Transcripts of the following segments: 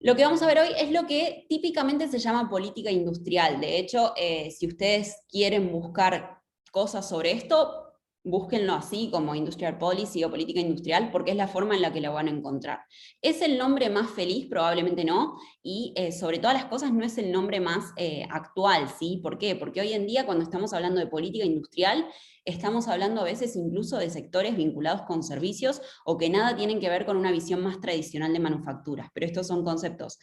Lo que vamos a ver hoy es lo que típicamente se llama política industrial. De hecho, si ustedes quieren buscar cosas sobre esto, búsquenlo así como industrial policy o política industrial, porque es la forma en la que lo van a encontrar. ¿Es el nombre más feliz? Probablemente no, y sobre todas las cosas no es el nombre más actual, ¿sí? ¿Por qué? Porque hoy en día cuando estamos hablando de política industrial, estamos hablando a veces incluso de sectores vinculados con servicios o que nada tienen que ver con una visión más tradicional de manufacturas, pero estos son conceptos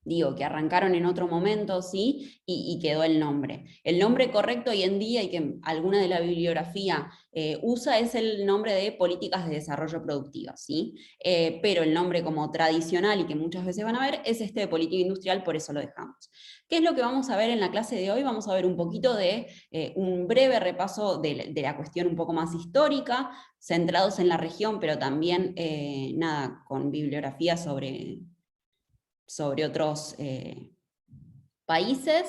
digo, que arrancaron en otro momento, ¿sí? Y quedó el nombre. El nombre correcto hoy en día y que alguna de la bibliografía usa es el nombre de políticas de desarrollo productiva, ¿sí? Pero el nombre como tradicional y que muchas veces van a ver es este de política industrial, por eso lo dejamos. ¿Qué es lo que vamos a ver en la clase de hoy? Vamos a ver un poquito de un breve repaso de la cuestión un poco más histórica, centrados en la región, pero también, nada, con bibliografía sobre otros países.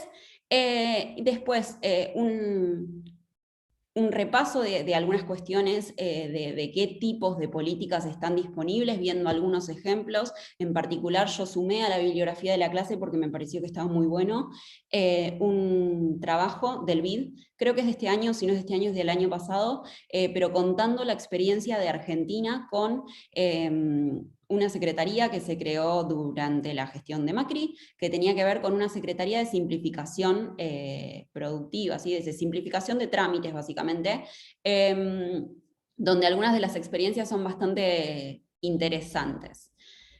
Después, un repaso de algunas cuestiones de qué tipos de políticas están disponibles, viendo algunos ejemplos. En particular, yo sumé a la bibliografía de la clase porque me pareció que estaba muy bueno, un trabajo del BID, creo que es de este año, si no es de este año, es del año pasado, pero contando la experiencia de Argentina con una secretaría que se creó durante la gestión de Macri, que tenía que ver con una secretaría de simplificación productiva, ¿sí? De simplificación de trámites, básicamente, donde algunas de las experiencias son bastante interesantes.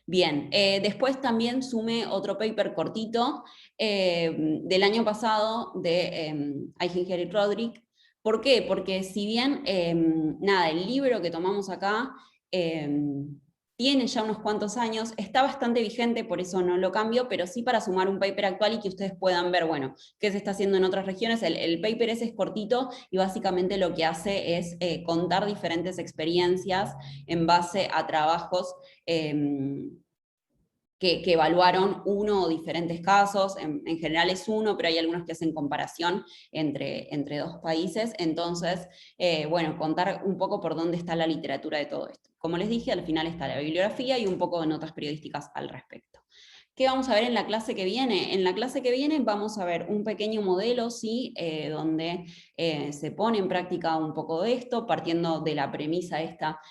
Bien, después también sumé otro paper cortito del año pasado de Eichinger y Rodrik. ¿Por qué? Porque si bien, nada, el libro que tomamos acá tiene ya unos cuantos años, está bastante vigente, por eso no lo cambio, pero sí para sumar un paper actual y que ustedes puedan ver, bueno, qué se está haciendo en otras regiones. El paper ese es cortito y básicamente lo que hace es contar diferentes experiencias en base a trabajos que evaluaron uno o diferentes casos, en general es uno, pero hay algunos que hacen comparación entre dos países, entonces, bueno, contar un poco por dónde está la literatura de todo esto. Como les dije, al final está la bibliografía y un poco de notas periodísticas al respecto. ¿Qué vamos a ver en la clase que viene? En la clase que viene vamos a ver un pequeño modelo, ¿sí? Donde se pone en práctica un poco de esto, partiendo de la premisa esta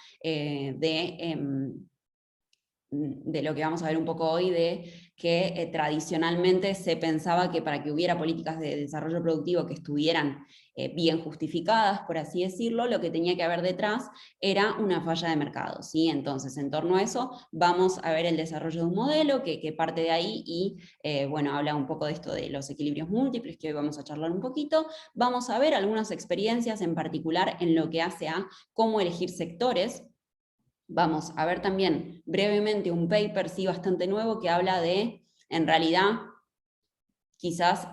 de lo que vamos a ver un poco hoy, de que tradicionalmente se pensaba que para que hubiera políticas de desarrollo productivo que estuvieran bien justificadas, por así decirlo, lo que tenía que haber detrás era una falla de mercado, ¿sí? Entonces, en torno a eso, vamos a ver el desarrollo de un modelo que parte de ahí y, bueno, habla un poco de esto de los equilibrios múltiples, que hoy vamos a charlar un poquito. Vamos a ver algunas experiencias en particular en lo que hace a cómo elegir sectores. Vamos a ver también brevemente un paper, sí, bastante nuevo, que habla de, en realidad, quizás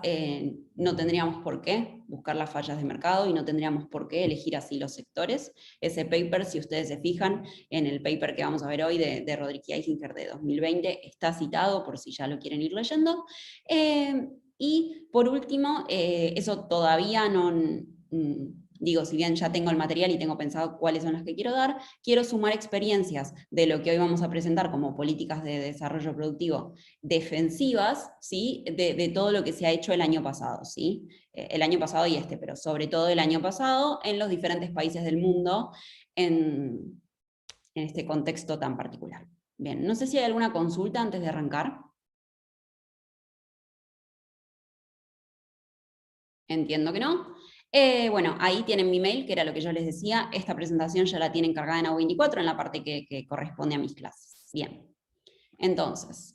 no tendríamos por qué buscar las fallas de mercado y no tendríamos por qué elegir así los sectores. Ese paper, si ustedes se fijan, en el paper que vamos a ver hoy de Rodrik y Eichinger de 2020, está citado por si ya lo quieren ir leyendo. Y por último, eso todavía no... Digo, si bien ya tengo el material y tengo pensado cuáles son las que quiero dar, quiero sumar experiencias de lo que hoy vamos a presentar como políticas de desarrollo productivo defensivas, ¿sí? De todo lo que se ha hecho el año pasado, ¿sí? El año pasado y este, pero sobre todo el año pasado en los diferentes países del mundo en este contexto tan particular. Bien, no sé si hay alguna consulta antes de arrancar. Entiendo que no. Bueno, ahí tienen mi mail, que era lo que yo les decía. Esta presentación ya la tienen cargada en A24 en la parte que corresponde a mis clases. Bien, entonces...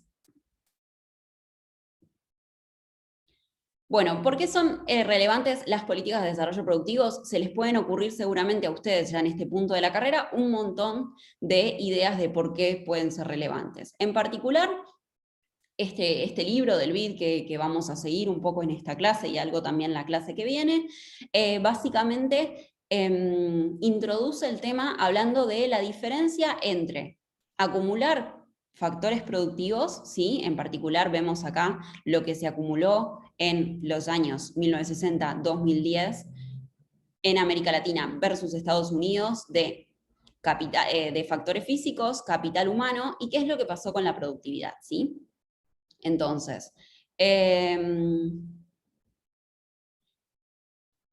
Bueno, ¿por qué son relevantes las políticas de desarrollo productivo? Se les pueden ocurrir seguramente a ustedes ya en este punto de la carrera un montón de ideas de por qué pueden ser relevantes. En particular, este libro del BID que vamos a seguir un poco en esta clase y algo también la clase que viene, básicamente introduce el tema hablando de la diferencia entre acumular factores productivos, ¿sí? En particular vemos acá lo que se acumuló en los años 1960-2010 en América Latina versus Estados Unidos de de factores físicos, capital humano, y qué es lo que pasó con la productividad, ¿sí? Entonces,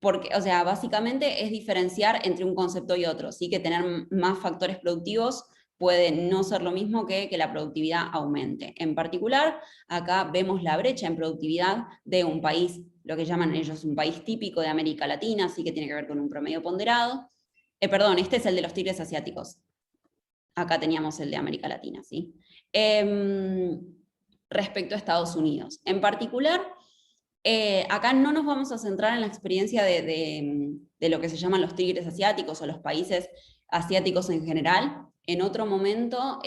porque, o sea, básicamente es diferenciar entre un concepto y otro, ¿sí? Que tener más factores productivos puede no ser lo mismo que la productividad aumente. En particular, acá vemos la brecha en productividad de un país, lo que llaman ellos un país típico de América Latina, así que tiene que ver con un promedio ponderado. Perdón, este es el de los tigres asiáticos. Acá teníamos el de América Latina, ¿sí? Respecto a Estados Unidos. En particular, acá no nos vamos a centrar en la experiencia de lo que se llaman los tigres asiáticos o los países asiáticos en general. En otro momento,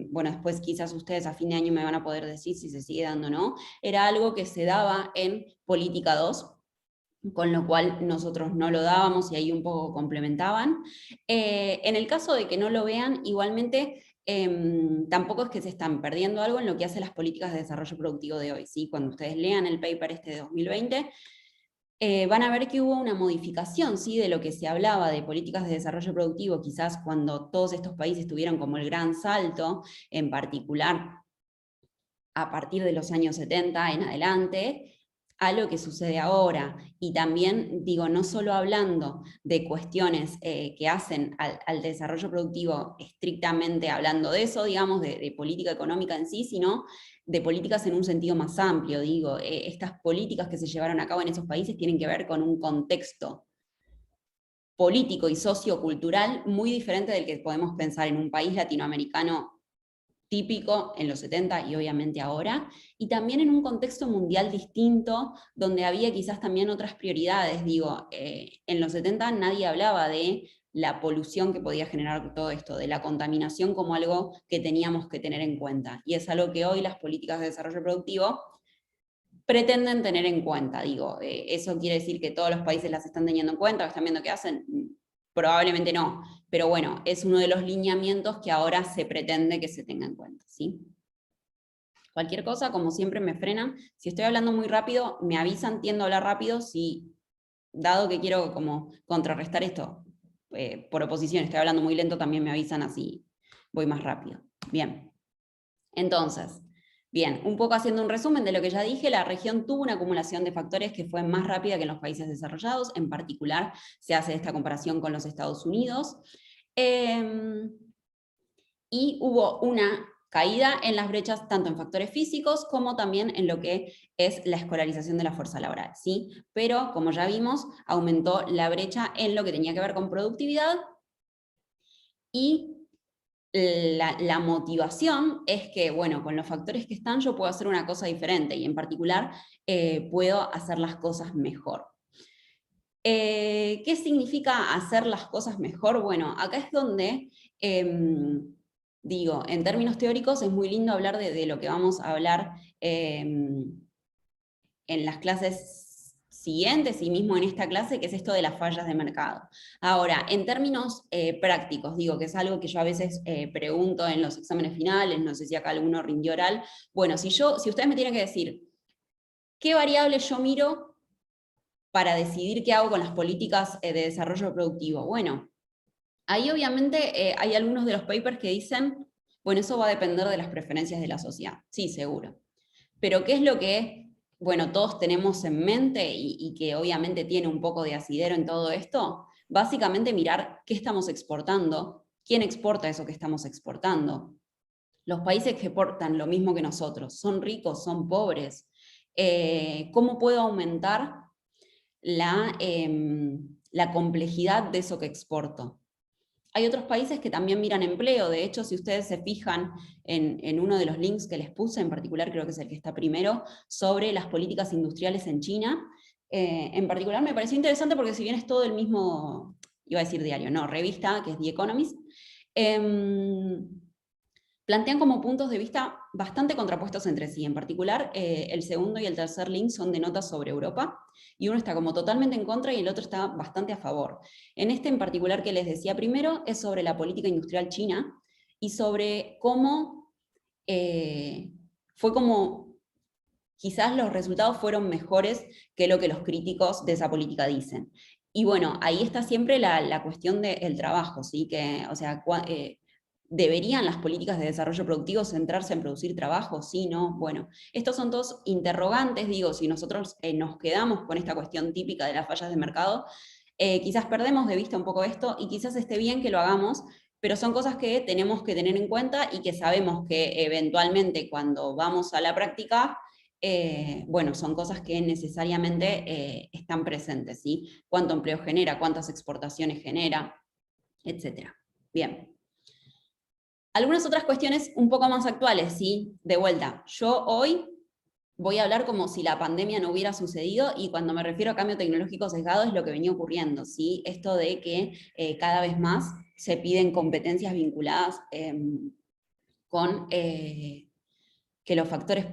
bueno, después quizás ustedes a fin de año me van a poder decir si se sigue dando o no, era algo que se daba en Política 2, con lo cual nosotros no lo dábamos y ahí un poco complementaban. En el caso de que no lo vean, igualmente tampoco es que se están perdiendo algo en lo que hace las políticas de desarrollo productivo de hoy, ¿sí? Cuando ustedes lean el paper este de 2020, van a ver que hubo una modificación, ¿sí? De lo que se hablaba de políticas de desarrollo productivo, quizás cuando todos estos países tuvieron como el gran salto, en particular a partir de los años 70 en adelante, a lo que sucede ahora. Y también, digo, no solo hablando de cuestiones que hacen al desarrollo productivo, estrictamente hablando de eso, digamos, de política económica en sí, sino de políticas en un sentido más amplio. Digo, estas políticas que se llevaron a cabo en esos países tienen que ver con un contexto político y sociocultural muy diferente del que podemos pensar en un país latinoamericano típico en los 70 y obviamente ahora, y también en un contexto mundial distinto, donde había quizás también otras prioridades. Digo, en los 70 nadie hablaba de la polución que podía generar todo esto, de la contaminación como algo que teníamos que tener en cuenta, y es algo que hoy las políticas de desarrollo productivo pretenden tener en cuenta. Digo, ¿eso quiere decir que todos los países las están teniendo en cuenta, o están viendo qué hacen? Probablemente no, pero bueno, es uno de los lineamientos que ahora se pretende que se tenga en cuenta, ¿sí? Cualquier cosa, como siempre, me frenan. Si estoy hablando muy rápido, me avisan, tiendo a hablar rápido. Si, dado que quiero como contrarrestar esto, por oposición, estoy hablando muy lento, también me avisan, así voy más rápido. Bien, entonces, bien, un poco haciendo un resumen de lo que ya dije, la región tuvo una acumulación de factores que fue más rápida que en los países desarrollados. En particular, se hace esta comparación con los Estados Unidos. Y hubo una caída en las brechas tanto en factores físicos como también en lo que es la escolarización de la fuerza laboral, ¿sí? Pero, como ya vimos, aumentó la brecha en lo que tenía que ver con productividad, y la motivación es que, bueno, con los factores que están yo puedo hacer una cosa diferente, y en particular puedo hacer las cosas mejor. ¿Qué significa hacer las cosas mejor? Bueno, acá es donde digo, en términos teóricos es muy lindo hablar de lo que vamos a hablar en las clases siguientes y mismo en esta clase, que es esto de las fallas de mercado. Ahora, en términos prácticos, digo, que es algo que yo a veces pregunto en los exámenes finales, no sé si acá alguno rindió oral. Bueno, si ustedes me tienen que decir, ¿qué variables yo miro para decidir qué hago con las políticas de desarrollo productivo? Bueno, ahí obviamente hay algunos de los papers que dicen, bueno, eso va a depender de las preferencias de la sociedad. Sí, seguro. Pero ¿qué es lo que, bueno, todos tenemos en mente y que obviamente tiene un poco de asidero en todo esto? Básicamente mirar qué estamos exportando, quién exporta eso que estamos exportando. Los países que exportan lo mismo que nosotros, ¿son ricos, son pobres? ¿Cómo puedo aumentar la complejidad de eso que exporto? Hay otros países que también miran empleo. De hecho, si ustedes se fijan en uno de los links que les puse, en particular creo que es el que está primero, sobre las políticas industriales en China, en particular me pareció interesante porque si bien es todo el mismo, iba a decir diario, no, revista, que es The Economist, plantean como puntos de vista bastante contrapuestos entre sí. En particular, el segundo y el tercer link son de notas sobre Europa, y uno está como totalmente en contra y el otro está bastante a favor. En este en particular que les decía primero, es sobre la política industrial china, y sobre cómo fue como quizás los resultados fueron mejores que lo que los críticos de esa política dicen. Y bueno, ahí está siempre la cuestión del trabajo, ¿sí? Que, o sea, ¿deberían las políticas de desarrollo productivo centrarse en producir trabajo? Sí, no. Bueno, estos son todos interrogantes, digo, si nosotros nos quedamos con esta cuestión típica de las fallas de mercado, quizás perdemos de vista un poco esto y quizás esté bien que lo hagamos, pero son cosas que tenemos que tener en cuenta y que sabemos que eventualmente cuando vamos a la práctica, bueno, son cosas que necesariamente están presentes, ¿sí? Cuánto empleo genera, cuántas exportaciones genera, etcétera. Bien. Algunas otras cuestiones un poco más actuales, ¿sí? De vuelta, yo hoy voy a hablar como si la pandemia no hubiera sucedido, y cuando me refiero a cambio tecnológico sesgado es lo que venía ocurriendo, ¿sí? Esto de que cada vez más se piden competencias vinculadas con que los factores,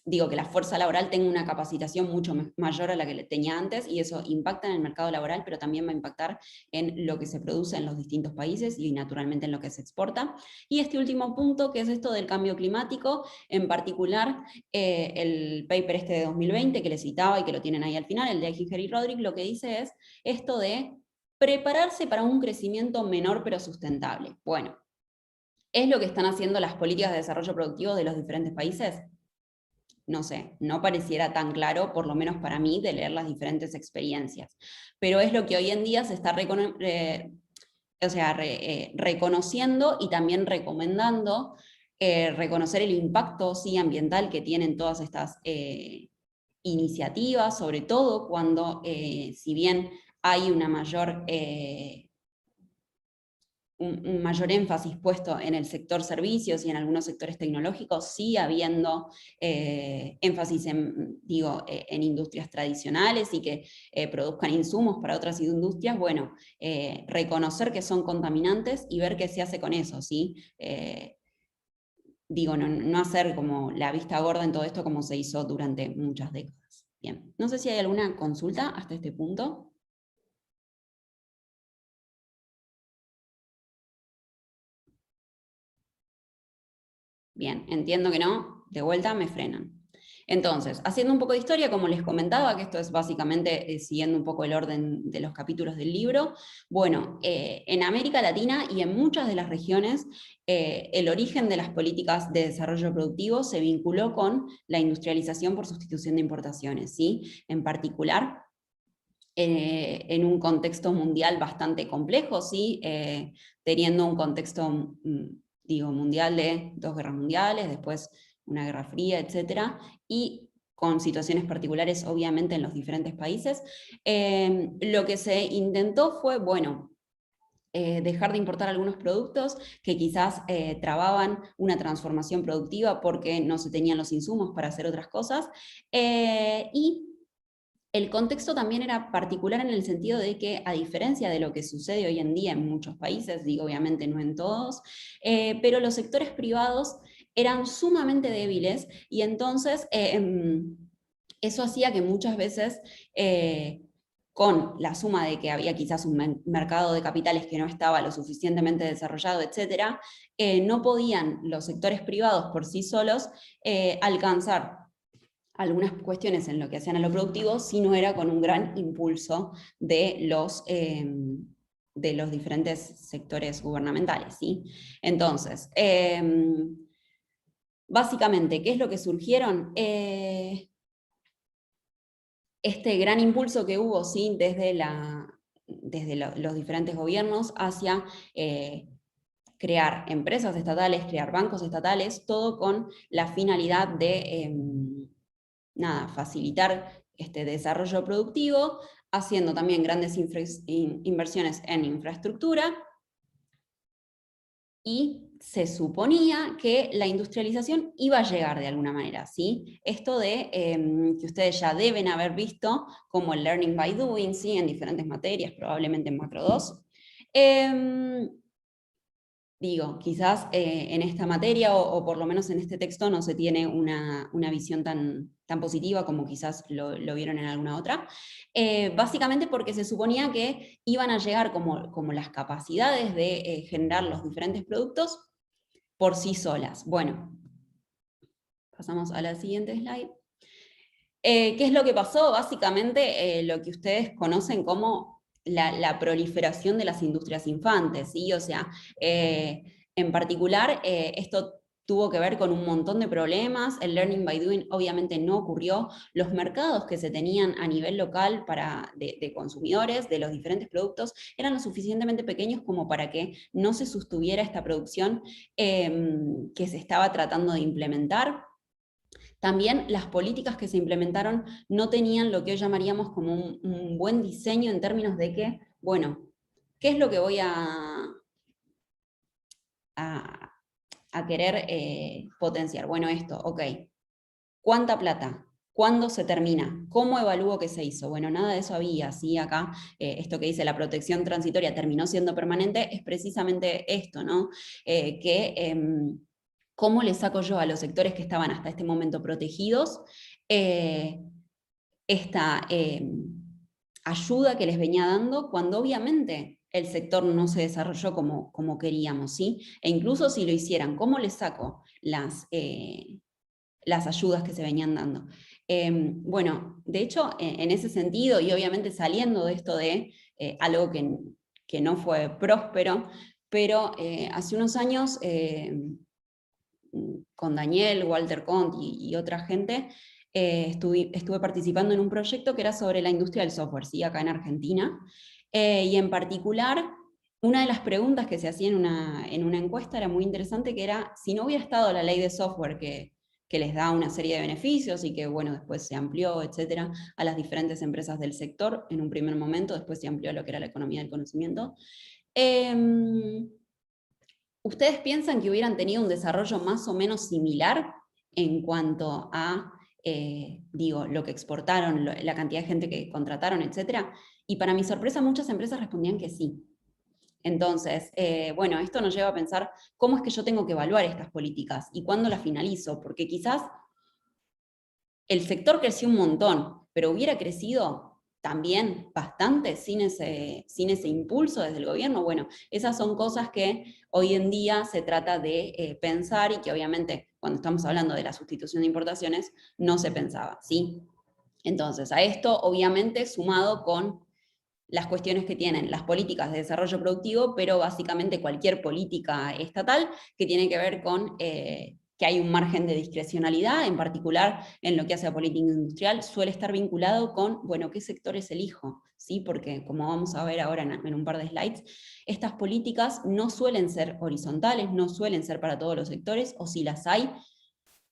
digo, que la fuerza laboral tenga una capacitación mucho mayor a la que tenía antes, y eso impacta en el mercado laboral, pero también va a impactar en lo que se produce en los distintos países y naturalmente en lo que se exporta. Y este último punto, que es esto del cambio climático, en particular el paper este de 2020 que les citaba y que lo tienen ahí al final, el de Giger y Rodrik, lo que dice es esto de prepararse para un crecimiento menor pero sustentable. Bueno, ¿es lo que están haciendo las políticas de desarrollo productivo de los diferentes países? No sé, no pareciera tan claro, por lo menos para mí, de leer las diferentes experiencias. Pero es lo que hoy en día se está reconociendo y también recomendando, reconocer el impacto, sí, ambiental que tienen todas estas iniciativas, sobre todo cuando, si bien hay una mayor un mayor énfasis puesto en el sector servicios y en algunos sectores tecnológicos, sigue habiendo énfasis en industrias tradicionales y que produzcan insumos para otras industrias. Bueno, reconocer que son contaminantes y ver qué se hace con eso, ¿sí? No hacer como la vista gorda en todo esto como se hizo durante muchas décadas. Bien, no sé si hay alguna consulta hasta este punto. Bien, entiendo que no, de vuelta me frenan. Entonces, haciendo un poco de historia, como les comentaba, que esto es básicamente siguiendo un poco el orden de los capítulos del libro, bueno, en América Latina y en muchas de las regiones, el origen de las políticas de desarrollo productivo se vinculó con la industrialización por sustitución de importaciones, ¿sí? En particular, en un contexto mundial bastante complejo, ¿sí? Teniendo un contexto, mundial de 2 guerras mundiales, después una guerra fría, etcétera, y con situaciones particulares obviamente en los diferentes países. Lo que se intentó fue, bueno, dejar de importar algunos productos que quizás trababan una transformación productiva porque no se tenían los insumos para hacer otras cosas, y el contexto también era particular en el sentido de que, a diferencia de lo que sucede hoy en día en muchos países, digo obviamente no en todos, pero los sectores privados eran sumamente débiles, y entonces eso hacía que muchas veces, con la suma de que había quizás un mercado de capitales que no estaba lo suficientemente desarrollado, etcétera, no podían los sectores privados por sí solos alcanzar algunas cuestiones en lo que hacían a lo productivo, si no era con un gran impulso de los diferentes sectores gubernamentales, ¿sí? Entonces, básicamente, ¿qué es lo que surgieron? Este gran impulso que hubo, ¿sí? Desde los diferentes gobiernos hacia crear empresas estatales, crear bancos estatales, todo con la finalidad de facilitar este desarrollo productivo, haciendo también grandes inversiones en infraestructura, y se suponía que la industrialización iba a llegar de alguna manera, ¿sí? Esto de que ustedes ya deben haber visto como el learning by doing, ¿sí? En diferentes materias, probablemente en Macro 2. Digo, quizás en esta materia, o por lo menos en este texto, no se tiene una visión tan positiva como quizás lo vieron en alguna otra, básicamente porque se suponía que iban a llegar como las capacidades de generar los diferentes productos por sí solas. Bueno, pasamos a la siguiente slide. ¿Qué es lo que pasó? Básicamente lo que ustedes conocen como la proliferación de las industrias infantes, ¿sí? O sea, en particular, esto tuvo que ver con un montón de problemas, el learning by doing obviamente no ocurrió, los mercados que se tenían a nivel local de consumidores de los diferentes productos eran lo suficientemente pequeños como para que no se sostuviera esta producción que se estaba tratando de implementar. También las políticas que se implementaron no tenían lo que hoy llamaríamos como un buen diseño en términos de que, bueno, ¿qué es lo que voy a, a querer potenciar? Bueno, esto, ok. ¿Cuánta plata? ¿Cuándo se termina? ¿Cómo evalúo que se hizo? Bueno, nada de eso había, ¿sí? Acá, esto que dice la protección transitoria terminó siendo permanente, es precisamente esto, ¿no? ¿Cómo le saco yo a los sectores que estaban hasta este momento protegidos esta ayuda que les venía dando cuando obviamente el sector no se desarrolló como queríamos, ¿sí? E incluso si lo hicieran, ¿cómo les saco las ayudas que se venían dando? Bueno, de hecho, en ese sentido, y obviamente saliendo de esto de algo que no fue próspero, pero hace unos años, con Daniel, Walter Cont y otra gente, estuve participando en un proyecto que era sobre la industria del software, ¿sí? Acá en Argentina, y en particular, una de las preguntas que se hacía en una encuesta era muy interesante, que era, si no hubiera estado la ley de software que les da una serie de beneficios y que, bueno, después se amplió, etcétera, a las diferentes empresas del sector en un primer momento, después se amplió a lo que era la economía del conocimiento. ¿Ustedes piensan que hubieran tenido un desarrollo más o menos similar en cuanto a, digo, lo que exportaron, la cantidad de gente que contrataron, etcétera? Y para mi sorpresa, muchas empresas respondían que sí. Entonces, bueno, esto nos lleva a pensar cómo es que yo tengo que evaluar estas políticas y cuándo las finalizo, porque quizás el sector creció un montón, pero hubiera crecido también bastante sin ese impulso desde el gobierno. Bueno, esas son cosas que hoy en día se trata de pensar y que obviamente cuando estamos hablando de la sustitución de importaciones no se pensaba, ¿sí? Entonces, a esto obviamente sumado con las cuestiones que tienen las políticas de desarrollo productivo, pero básicamente cualquier política estatal que tiene que ver con que hay un margen de discrecionalidad, en particular en lo que hace a política industrial, suele estar vinculado con, bueno, ¿qué sectores elijo? ¿Sí? Porque, como vamos a ver ahora en un par de slides, estas políticas no suelen ser horizontales, no suelen ser para todos los sectores, o si las hay,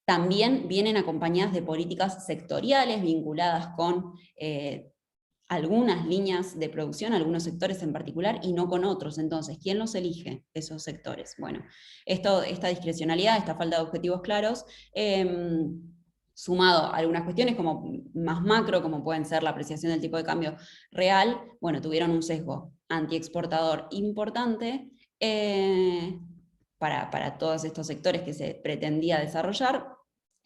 también vienen acompañadas de políticas sectoriales vinculadas con algunas líneas de producción, algunos sectores en particular, y no con otros. Entonces, ¿quién los elige, esos sectores? Bueno, esta discrecionalidad, esta falta de objetivos claros, sumado a algunas cuestiones como más macro, como pueden ser la apreciación del tipo de cambio real, bueno, tuvieron un sesgo antiexportador importante para todos estos sectores que se pretendía desarrollar,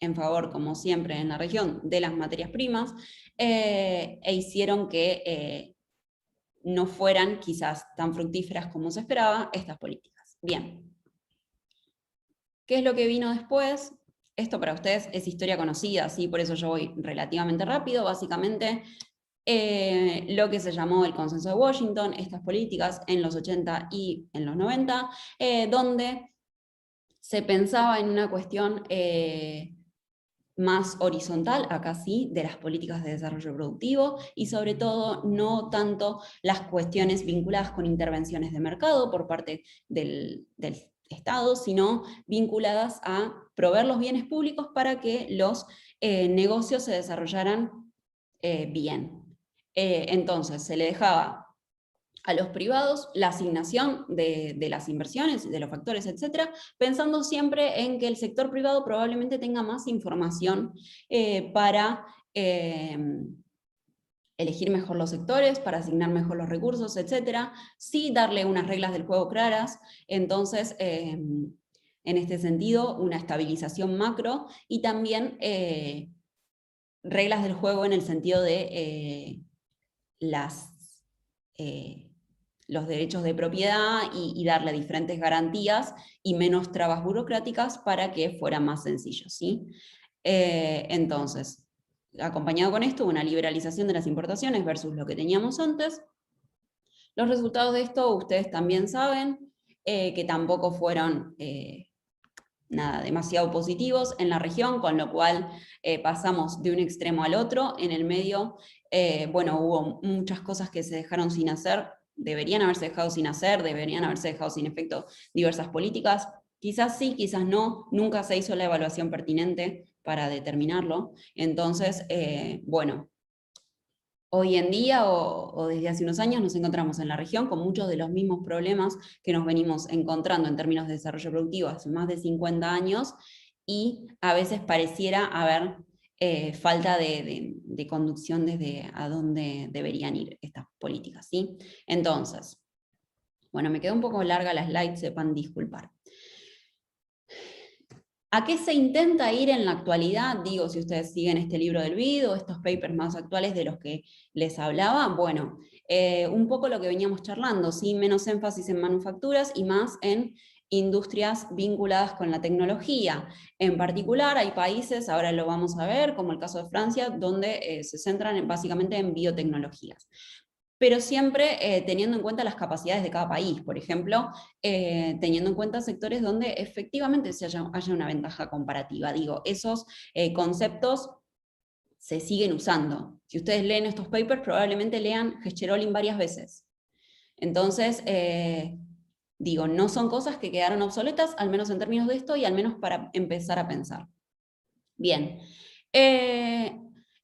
en favor, como siempre en la región, de las materias primas, e hicieron que no fueran quizás tan fructíferas como se esperaba estas políticas. Bien. ¿Qué es lo que vino después? Esto para ustedes es historia conocida, ¿sí? Por eso yo voy relativamente rápido. Básicamente, lo que se llamó el Consenso de Washington, estas políticas en los 80 y en los 90, donde se pensaba en una cuestión más horizontal, acá sí, de las políticas de desarrollo productivo y sobre todo no tanto las cuestiones vinculadas con intervenciones de mercado por parte del Estado, sino vinculadas a proveer los bienes públicos para que los negocios se desarrollaran bien. Entonces se le dejaba a los privados la asignación de las inversiones, de los factores, etcétera, pensando siempre en que el sector privado probablemente tenga más información para elegir mejor los sectores, para asignar mejor los recursos, etcétera, sí darle unas reglas del juego claras, entonces, en este sentido, una estabilización macro y también reglas del juego en el sentido de los derechos de propiedad y darle diferentes garantías y menos trabas burocráticas para que fuera más sencillo, ¿sí? Entonces, acompañado con esto, una liberalización de las importaciones versus lo que teníamos antes. Los resultados de esto ustedes también saben, que tampoco fueron nada, demasiado positivos en la región, con lo cual pasamos de un extremo al otro. En el medio, bueno, hubo muchas cosas que se dejaron sin hacer, deberían haberse dejado sin hacer, deberían haberse dejado sin efecto diversas políticas. Quizás sí, quizás no, nunca se hizo la evaluación pertinente para determinarlo. Entonces, bueno, hoy en día o desde hace unos años nos encontramos en la región con muchos de los mismos problemas que nos venimos encontrando en términos de desarrollo productivo hace más de 50 años, y a veces pareciera haber falta de conducción desde a dónde deberían ir estas políticas, ¿sí? Entonces, bueno, me quedó un poco larga la slide, sepan disculpar. ¿A qué se intenta ir en la actualidad? Digo, si ustedes siguen este libro del video, estos papers más actuales de los que les hablaba, bueno, un poco lo que veníamos charlando, ¿sí? Menos énfasis en manufacturas y más en industrias vinculadas con la tecnología. En particular, hay países, ahora lo vamos a ver, como el caso de Francia, donde se centran básicamente en biotecnologías, pero siempre teniendo en cuenta las capacidades de cada país. Por ejemplo, teniendo en cuenta sectores donde efectivamente haya una ventaja comparativa. Digo, esos conceptos se siguen usando. Si ustedes leen estos papers, probablemente lean Gescherolin varias veces. Entonces, digo, no son cosas que quedaron obsoletas, al menos en términos de esto, y al menos para empezar a pensar. Bien.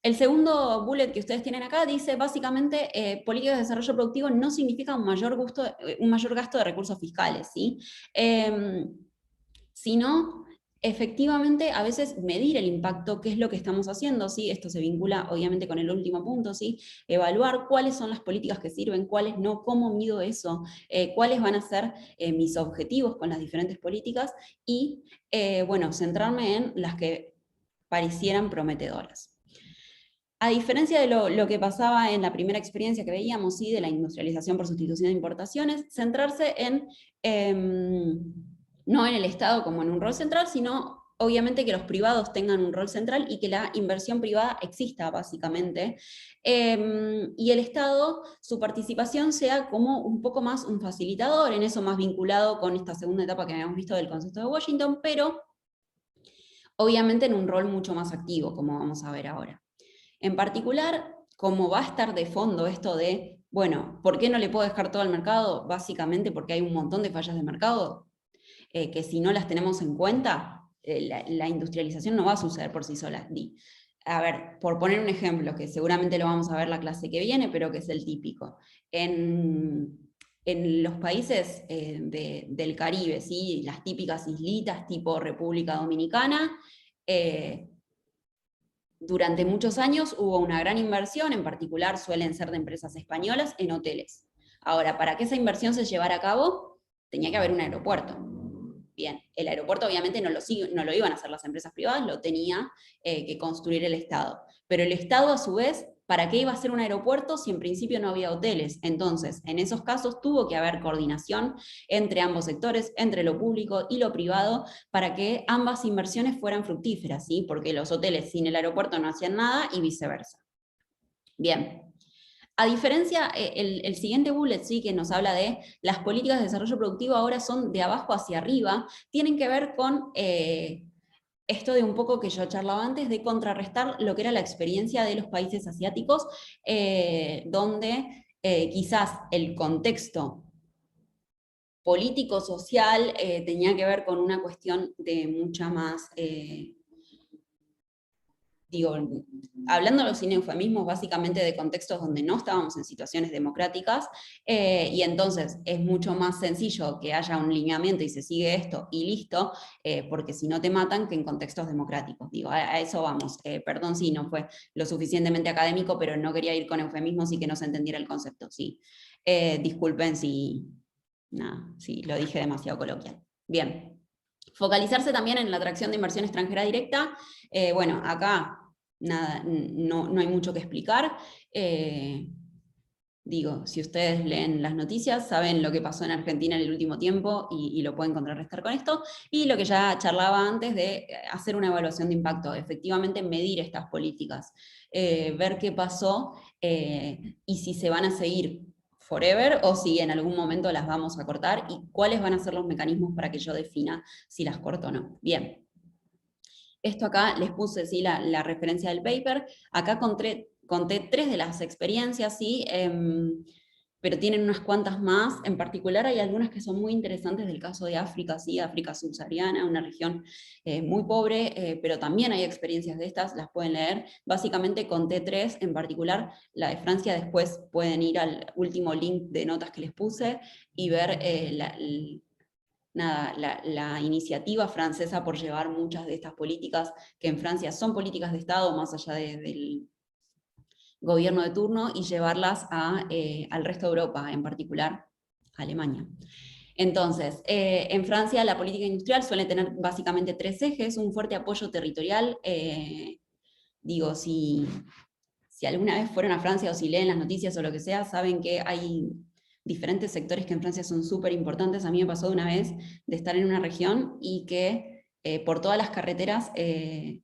El segundo bullet que ustedes tienen acá dice, básicamente, políticas de desarrollo productivo no significa un mayor gasto de recursos fiscales, ¿sí? Sino, efectivamente, a veces medir el impacto, qué es lo que estamos haciendo, ¿sí? Esto se vincula, obviamente, con el último punto, ¿sí? Evaluar cuáles son las políticas que sirven, cuáles no, cómo mido eso, cuáles van a ser mis objetivos con las diferentes políticas, y, bueno, centrarme en las que parecieran prometedoras. A diferencia de lo que pasaba en la primera experiencia que veíamos, ¿sí? De la industrialización por sustitución de importaciones, centrarse en, no en el Estado como en un rol central, sino obviamente que los privados tengan un rol central y que la inversión privada exista básicamente, y el Estado, su participación sea como un poco más un facilitador, en eso más vinculado con esta segunda etapa que habíamos visto del concepto de Washington, pero obviamente en un rol mucho más activo, como vamos a ver ahora. En particular, como va a estar de fondo esto de, bueno, ¿por qué no le puedo dejar todo al mercado? Básicamente porque hay un montón de fallas de mercado, que si no las tenemos en cuenta, la industrialización no va a suceder por sí sola. A ver, por poner un ejemplo, que seguramente lo vamos a ver la clase que viene, pero que es el típico. En los países del Caribe, ¿sí? Las típicas islitas tipo República Dominicana, durante muchos años hubo una gran inversión, en particular suelen ser de empresas españolas, en hoteles. Ahora, para que esa inversión se llevara a cabo, tenía que haber un aeropuerto. Bien, el aeropuerto obviamente no lo iban a hacer las empresas privadas, lo tenía que construir el Estado. Pero el Estado, a su vez, ¿para qué iba a ser un aeropuerto si en principio no había hoteles? Entonces, en esos casos tuvo que haber coordinación entre ambos sectores, entre lo público y lo privado, para que ambas inversiones fueran fructíferas, ¿sí? Porque los hoteles sin el aeropuerto no hacían nada y viceversa. Bien. A diferencia, el siguiente bullet, sí, que nos habla de las políticas de desarrollo productivo ahora son de abajo hacia arriba, tienen que ver con esto de un poco que yo charlaba antes, de contrarrestar lo que era la experiencia de los países asiáticos, donde quizás el contexto político, social, tenía que ver con una cuestión de mucha más... digo, hablándolo sin eufemismos, básicamente de contextos donde no estábamos en situaciones democráticas, y entonces es mucho más sencillo que haya un lineamiento y se sigue esto y listo, porque si no te matan, que en contextos democráticos. Digo, a eso vamos. Perdón si no fue lo suficientemente académico, pero no quería ir con eufemismos y que no se entendiera el concepto. Sí. Disculpen si lo dije demasiado coloquial. Bien. Focalizarse también en la atracción de inversión extranjera directa. Bueno, acá nada, no hay mucho que explicar. Digo, si ustedes leen las noticias, saben lo que pasó en Argentina en el último tiempo y lo pueden contrarrestar con esto. Y lo que ya charlaba antes de hacer una evaluación de impacto, efectivamente medir estas políticas, ver qué pasó y si se van a seguir forever o si en algún momento las vamos a cortar y cuáles van a ser los mecanismos para que yo defina si las corto o no. Bien. Esto acá les puse ¿sí? la referencia del paper. Acá conté 3 de las experiencias, ¿sí? Pero tienen unas cuantas más. En particular hay algunas que son muy interesantes del caso de África, ¿sí? África subsahariana, una región muy pobre, pero también hay experiencias de estas, las pueden leer. Básicamente conté 3, en particular la de Francia, después pueden ir al último link de notas que les puse y ver la iniciativa francesa por llevar muchas de estas políticas, que en Francia son políticas de Estado, más allá del gobierno de turno, y llevarlas al resto de Europa, en particular a Alemania. Entonces, en Francia la política industrial suele tener básicamente 3 ejes: un fuerte apoyo territorial. Digo, si alguna vez fueron a Francia o si leen las noticias o lo que sea, saben que hay diferentes sectores que en Francia son súper importantes. A mí me pasó una vez de estar en una región y que por todas las carreteras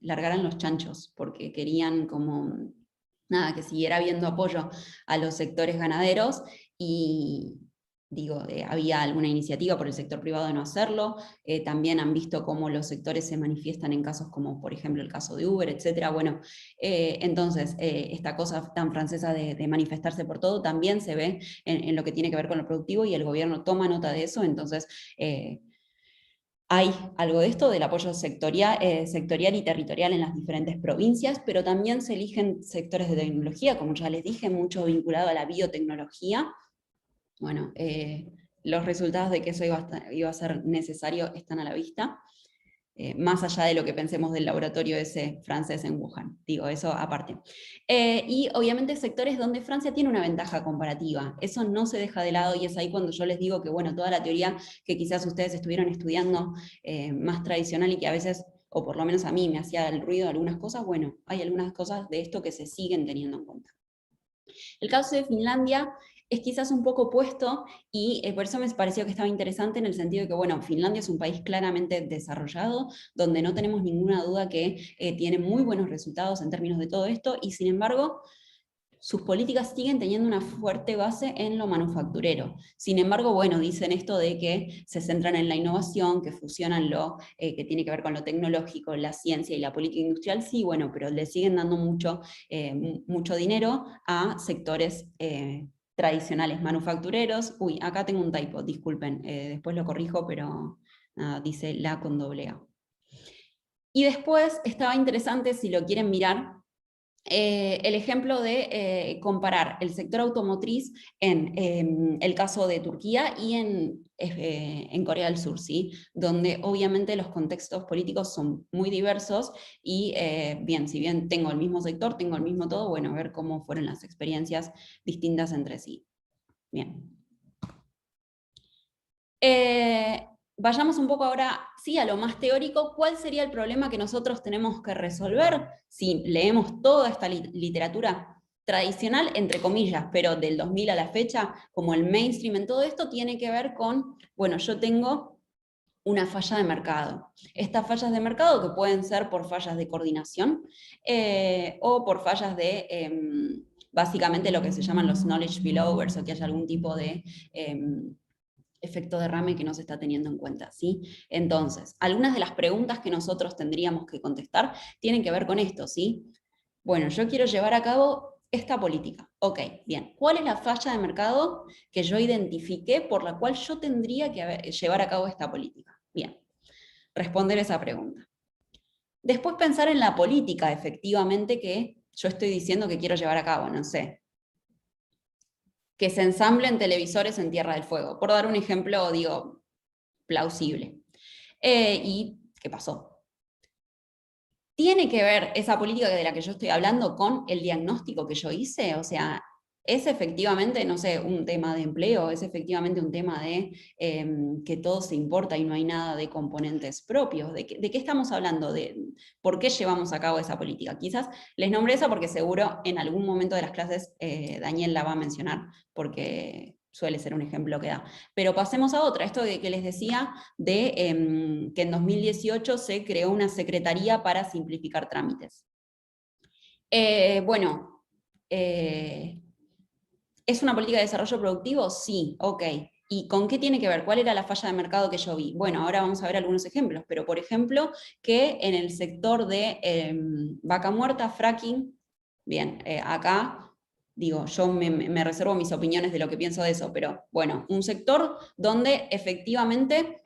largaran los chanchos, porque querían como, nada, que siguiera habiendo apoyo a los sectores ganaderos y... Digo, había alguna iniciativa por el sector privado de no hacerlo, también han visto cómo los sectores se manifiestan en casos como, por ejemplo, el caso de Uber, etc. Bueno, entonces, esta cosa tan francesa de manifestarse por todo también se ve en lo que tiene que ver con lo productivo y el gobierno toma nota de eso, entonces hay algo de esto, del apoyo sectorial y territorial en las diferentes provincias, pero también se eligen sectores de tecnología, como ya les dije, mucho vinculado a la biotecnología. Bueno, los resultados de que eso iba a ser necesario están a la vista. Más allá de lo que pensemos del laboratorio ese francés en Wuhan, digo, eso aparte. Y obviamente sectores donde Francia tiene una ventaja comparativa, eso no se deja de lado y es ahí cuando yo les digo que, bueno, toda la teoría que quizás ustedes estuvieron estudiando más tradicional y que a veces, o por lo menos a mí, me hacía el ruido de algunas cosas, bueno, hay algunas cosas de esto que se siguen teniendo en cuenta. El caso de Finlandia es quizás un poco opuesto y por eso me pareció que estaba interesante en el sentido de que, bueno, Finlandia es un país claramente desarrollado, donde no tenemos ninguna duda que tiene muy buenos resultados en términos de todo esto, y sin embargo, sus políticas siguen teniendo una fuerte base en lo manufacturero. Sin embargo, bueno, dicen esto de que se centran en la innovación, que fusionan lo que tiene que ver con lo tecnológico, la ciencia y la política industrial, sí, bueno, pero le siguen dando mucho dinero a sectores tradicionales manufactureros. Uy, acá tengo un typo, disculpen, después lo corrijo, pero nada, dice la con doble A. Y después estaba interesante, si lo quieren mirar, el ejemplo de comparar el sector automotriz en el caso de Turquía y en Corea del Sur, ¿sí? Donde obviamente los contextos políticos son muy diversos y bien, si bien tengo el mismo sector, tengo el mismo todo, bueno, ver cómo fueron las experiencias distintas entre sí. Bien. Vayamos un poco ahora, sí, a lo más teórico. ¿Cuál sería el problema que nosotros tenemos que resolver si leemos toda esta literatura tradicional, entre comillas, pero del 2000 a la fecha, como el mainstream en todo esto, tiene que ver con, bueno, yo tengo una falla de mercado. Estas fallas de mercado que pueden ser por fallas de coordinación o por fallas de, básicamente, lo que se llaman los knowledge spillovers, o que haya algún tipo de efecto derrame que no se está teniendo en cuenta, ¿sí? Entonces, algunas de las preguntas que nosotros tendríamos que contestar tienen que ver con esto, ¿sí? Bueno, yo quiero llevar a cabo esta política. Ok, bien. ¿Cuál es la falla de mercado que yo identifiqué por la cual yo tendría que llevar a cabo esta política? Bien, responder esa pregunta. Después pensar en la política, efectivamente, que yo estoy diciendo que quiero llevar a cabo, no sé, que se ensamblen televisores en Tierra del Fuego, por dar un ejemplo, digo, plausible. ¿Y qué pasó? ¿Tiene que ver esa política de la que yo estoy hablando con el diagnóstico que yo hice? O sea, ¿Es efectivamente, no sé, un tema de empleo? ¿Es efectivamente un tema de que todo se importa y no hay nada de componentes propios? ¿De qué estamos hablando? ¿Por qué llevamos a cabo esa política? Quizás les nombré esa porque seguro en algún momento de las clases Daniel la va a mencionar, porque suele ser un ejemplo que da. Pero pasemos a otra, esto de que les decía de que en 2018 se creó una secretaría para simplificar trámites. Bueno, ¿es una política de desarrollo productivo? Sí, ok. ¿Y con qué tiene que ver? ¿Cuál era la falla de mercado que yo vi? Bueno, ahora vamos a ver algunos ejemplos, pero por ejemplo, que en el sector de vaca muerta, fracking, bien, acá digo, yo me reservo mis opiniones de lo que pienso de eso, pero bueno, un sector donde efectivamente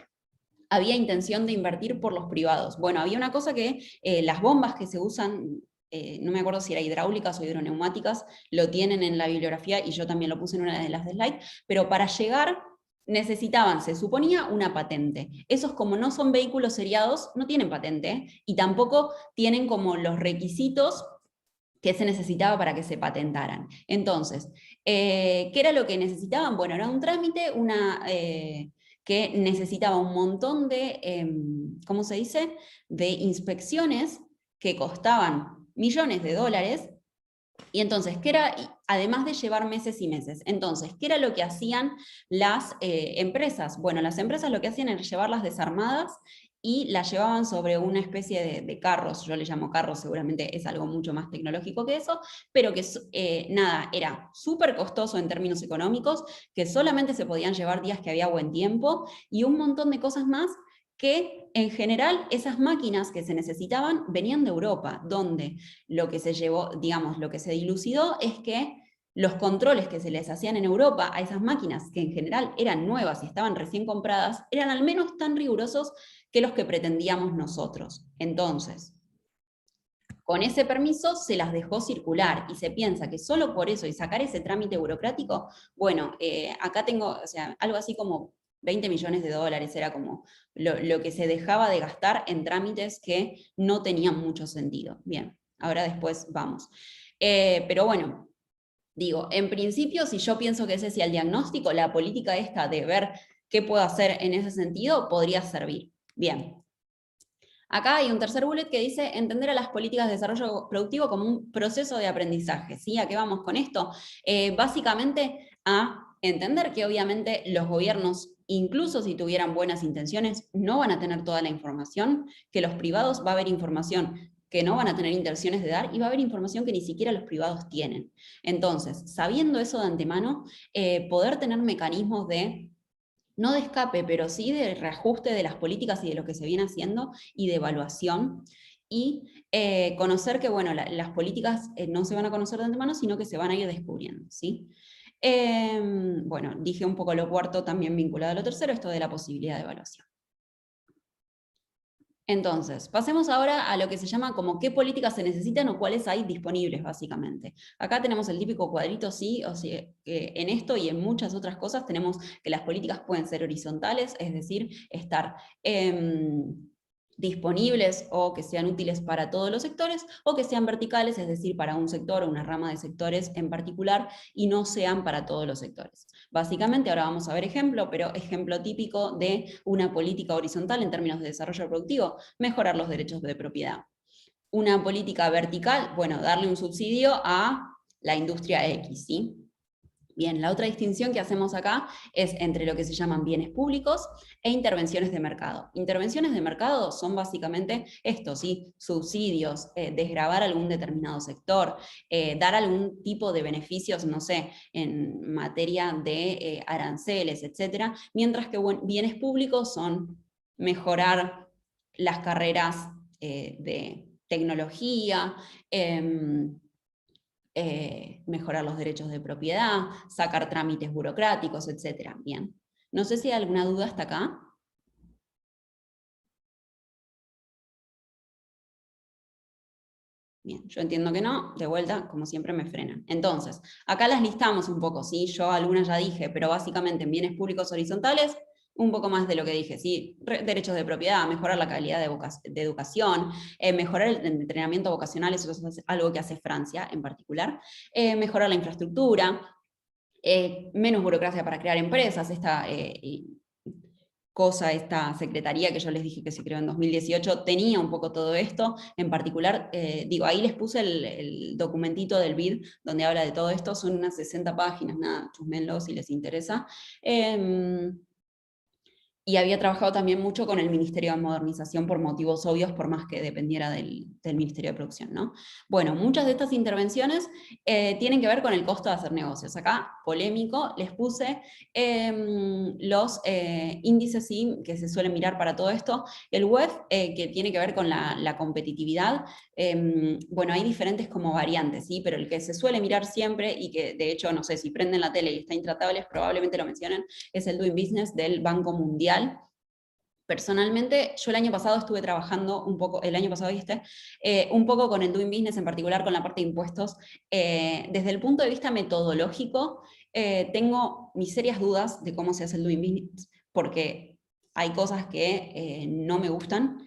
había intención de invertir por los privados. Bueno, había una cosa que las bombas que se usan, no me acuerdo si era hidráulicas o hidroneumáticas, lo tienen en la bibliografía y yo también lo puse en una de las slides, pero para llegar necesitaban, se suponía, una patente. Esos, como no son vehículos seriados, no tienen patente y tampoco tienen como los requisitos que se necesitaba para que se patentaran. Entonces, ¿qué era lo que necesitaban? Bueno, era un trámite, que necesitaba un montón de, ¿cómo se dice?, de inspecciones que costaban millones de dólares. Y entonces, ¿qué era? Además de llevar meses y meses. Entonces, ¿qué era lo que hacían las empresas? Bueno, las empresas lo que hacían era llevarlas desarmadas y las llevaban sobre una especie de carros, yo le llamo carros, seguramente es algo mucho más tecnológico que eso, pero que nada, era súper costoso en términos económicos, que solamente se podían llevar días que había buen tiempo y un montón de cosas más que en general esas máquinas que se necesitaban venían de Europa, donde lo que se llevó, digamos, lo que se dilucidó es que los controles que se les hacían en Europa a esas máquinas, que en general eran nuevas y estaban recién compradas, eran al menos tan rigurosos que los que pretendíamos nosotros. Entonces, con ese permiso se las dejó circular y se piensa que solo por eso y sacar ese trámite burocrático, bueno, acá tengo, o sea, algo así como 20 millones de dólares era como lo que se dejaba de gastar en trámites que no tenían mucho sentido. Bien, ahora después vamos. Pero bueno, digo, en principio, si yo pienso que ese sea el diagnóstico, la política esta de ver qué puedo hacer en ese sentido podría servir. Bien. Acá hay un tercer bullet que dice entender a las políticas de desarrollo productivo como un proceso de aprendizaje. ¿Sí? ¿A qué vamos con esto? Básicamente a entender que obviamente los gobiernos, incluso si tuvieran buenas intenciones, no van a tener toda la información, que los privados va a haber información que no van a tener intenciones de dar y va a haber información que ni siquiera los privados tienen. Entonces, sabiendo eso de antemano, poder tener mecanismos de no de escape, pero sí de reajuste de las políticas y de lo que se viene haciendo y de evaluación. Y conocer que, bueno, las políticas no se van a conocer de antemano, sino que se van a ir descubriendo, ¿sí? Bueno, dije un poco lo cuarto, también vinculado a lo tercero, esto de la posibilidad de evaluación. Entonces, pasemos ahora a lo que se llama como qué políticas se necesitan o cuáles hay disponibles, básicamente. Acá tenemos el típico cuadrito, sí, o sea, en esto y en muchas otras cosas tenemos que las políticas pueden ser horizontales, es decir, estar disponibles o que sean útiles para todos los sectores, o que sean verticales, es decir, para un sector o una rama de sectores en particular, y no sean para todos los sectores. Básicamente, ahora vamos a ver ejemplo, pero ejemplo típico de una política horizontal en términos de desarrollo productivo, mejorar los derechos de propiedad. Una política vertical, bueno, darle un subsidio a la industria X, ¿sí? Bien, la otra distinción que hacemos acá es entre lo que se llaman bienes públicos e intervenciones de mercado. Intervenciones de mercado son básicamente esto, ¿sí? Subsidios, desgravar algún determinado sector, dar algún tipo de beneficios, no sé, en materia de aranceles, etc. Mientras que bienes públicos son mejorar las carreras de tecnología, mejorar los derechos de propiedad, sacar trámites burocráticos, etc. Bien. No sé si hay alguna duda hasta acá. Bien, yo entiendo que no, de vuelta, como siempre me frenan. Entonces, acá las listamos un poco, ¿sí? Yo algunas ya dije, pero básicamente en bienes públicos horizontales, un poco más de lo que dije, ¿sí? Derechos de propiedad, mejorar la calidad de educación, mejorar el entrenamiento vocacional, eso es algo que hace Francia en particular, mejorar la infraestructura, Menos burocracia para crear empresas, esta secretaría que yo les dije que se creó en 2018, tenía un poco todo esto, en particular, ahí les puse el documentito del BID, donde habla de todo esto, son unas 60 páginas, nada, chusmenlo si les interesa. Y había trabajado también mucho con el Ministerio de Modernización por motivos obvios, por más que dependiera del Ministerio de Producción, ¿no? Bueno, muchas de estas intervenciones tienen que ver con el costo de hacer negocios. Acá, polémico, les puse los índices ¿sí? que se suelen mirar para todo esto. El WEF, que tiene que ver con la competitividad, bueno, hay diferentes como variantes, ¿sí? Pero el que se suele mirar siempre, y que de hecho, no sé, si prenden la tele y está intratable, probablemente lo mencionen, es el Doing Business del Banco Mundial. Personalmente, yo el año pasado estuve trabajando un poco, el año pasado un poco con el Doing Business, en particular con la parte de impuestos. Desde el punto de vista metodológico, tengo mis serias dudas de cómo se hace el Doing Business, porque hay cosas que no me gustan,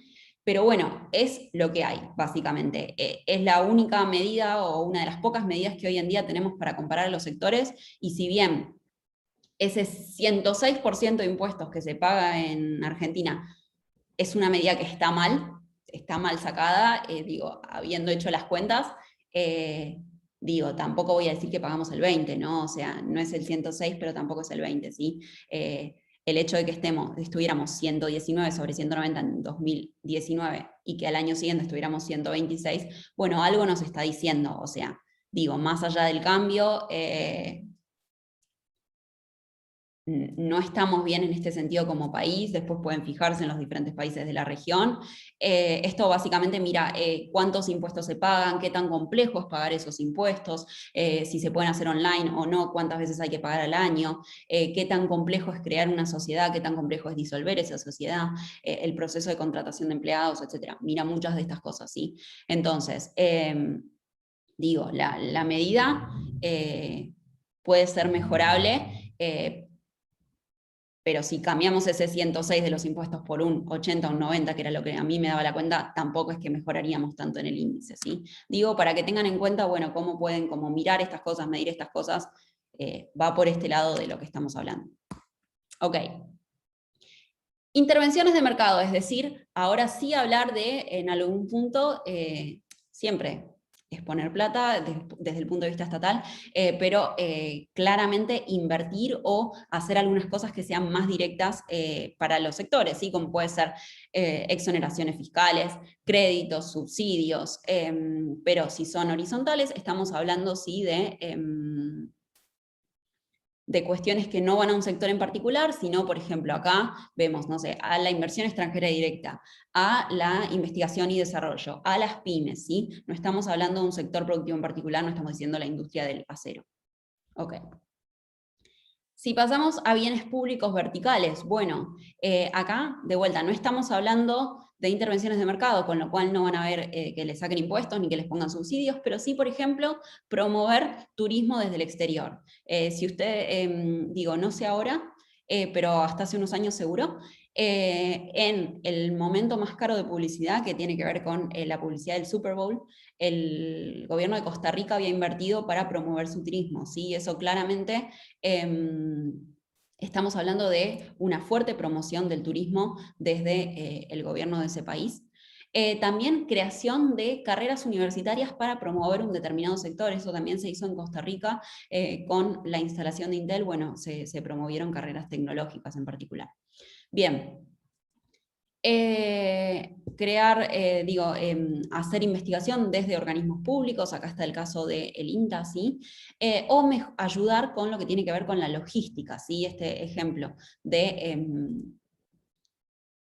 pero bueno, es lo que hay, básicamente. Es la única medida o una de las pocas medidas que hoy en día tenemos para comparar a los sectores, y si bien ese 106% de impuestos que se paga en Argentina es una medida que está mal sacada, habiendo hecho las cuentas, tampoco voy a decir que pagamos el 20, ¿no? O sea, no es el 106, pero tampoco es el 20, ¿sí? El hecho de que estuviéramos 119 sobre 190 en 2019 y que al año siguiente estuviéramos 126, bueno, algo nos está diciendo, o sea, más allá del cambio, no estamos bien en este sentido como país, después pueden fijarse en los diferentes países de la región. Esto básicamente mira cuántos impuestos se pagan, qué tan complejo es pagar esos impuestos, si se pueden hacer online o no, cuántas veces hay que pagar al año, qué tan complejo es crear una sociedad, qué tan complejo es disolver esa sociedad, el proceso de contratación de empleados, etc. Mira muchas de estas cosas, ¿sí? Entonces, la medida puede ser mejorable, pero si cambiamos ese 106 de los impuestos por un 80 o un 90, que era lo que a mí me daba la cuenta, tampoco es que mejoraríamos tanto en el índice, ¿sí? Para que tengan en cuenta, bueno, cómo pueden como mirar estas cosas, medir estas cosas, va por este lado de lo que estamos hablando. Ok. Intervenciones de mercado, es decir, ahora sí hablar de, en algún punto, siempre es poner plata desde el punto de vista estatal, pero claramente invertir o hacer algunas cosas que sean más directas para los sectores, ¿sí? Como puede ser exoneraciones fiscales, créditos, subsidios, pero si son horizontales, estamos hablando sí de cuestiones que no van a un sector en particular, sino, por ejemplo, acá vemos, no sé, a la inversión extranjera directa, a la investigación y desarrollo, a las pymes, ¿sí? No estamos hablando de un sector productivo en particular, no estamos diciendo la industria del acero. Ok. Si pasamos a bienes públicos verticales, bueno, acá, de vuelta, no estamos hablando de intervenciones de mercado, con lo cual no van a ver que les saquen impuestos ni que les pongan subsidios, pero sí, por ejemplo, promover turismo desde el exterior. Si usted, no sé ahora, pero hasta hace unos años seguro, en el momento más caro de publicidad, que tiene que ver con la publicidad del Super Bowl, el gobierno de Costa Rica había invertido para promover su turismo, ¿sí? Eso claramente estamos hablando de una fuerte promoción del turismo desde el gobierno de ese país. También creación de carreras universitarias para promover un determinado sector, eso también se hizo en Costa Rica con la instalación de Intel, bueno, se promovieron carreras tecnológicas en particular. Bien, hacer investigación desde organismos públicos, acá está el caso del INTA, ¿sí? O ayudar con lo que tiene que ver con la logística, ¿sí? Este ejemplo de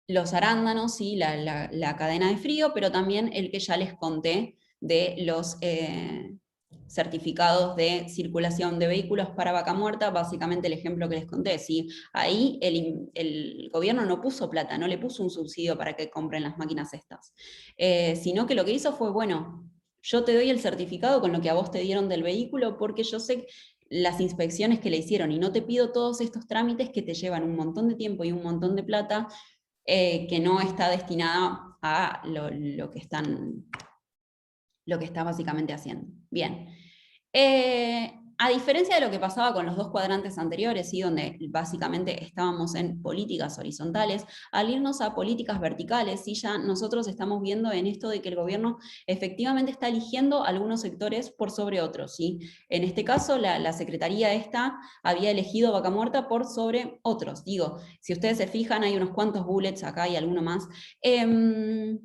los arándanos, ¿sí? La cadena de frío, pero también el que ya les conté de los certificados de circulación de vehículos para vaca muerta, básicamente el ejemplo que les conté, ¿sí? Ahí el gobierno no puso plata, no le puso un subsidio para que compren las máquinas estas, sino que lo que hizo fue, bueno, yo te doy el certificado con lo que a vos te dieron del vehículo porque yo sé las inspecciones que le hicieron y no te pido todos estos trámites que te llevan un montón de tiempo y un montón de plata que no está destinada a lo que está básicamente haciendo. Bien. a diferencia de lo que pasaba con los dos cuadrantes anteriores, ¿sí? Donde básicamente estábamos en políticas horizontales, al irnos a políticas verticales, ¿sí? Ya nosotros estamos viendo en esto de que el gobierno efectivamente está eligiendo algunos sectores por sobre otros, ¿sí? En este caso, la secretaría esta había elegido Vaca Muerta por sobre otros. Digo, si ustedes se fijan, hay unos cuantos bullets acá y alguno más. De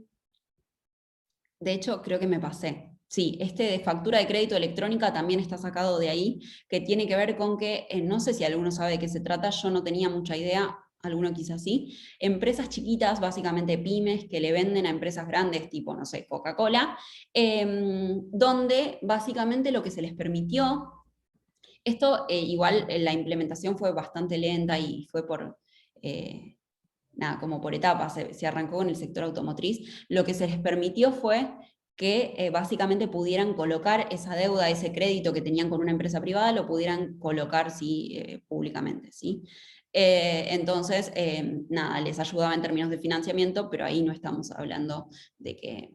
hecho, creo que me pasé. Sí, este de factura de crédito electrónica también está sacado de ahí, que tiene que ver con que, no sé si alguno sabe de qué se trata, yo no tenía mucha idea, alguno quizás sí, empresas chiquitas, básicamente pymes, que le venden a empresas grandes, tipo, no sé, Coca-Cola, donde básicamente lo que se les permitió, esto igual la implementación fue bastante lenta y fue por... nada, como por etapas, se arrancó con el sector automotriz, lo que se les permitió fue que básicamente pudieran colocar esa deuda, ese crédito que tenían con una empresa privada, lo pudieran colocar sí, públicamente. ¿Sí? Entonces, nada, les ayudaba en términos de financiamiento, pero ahí no estamos hablando de que...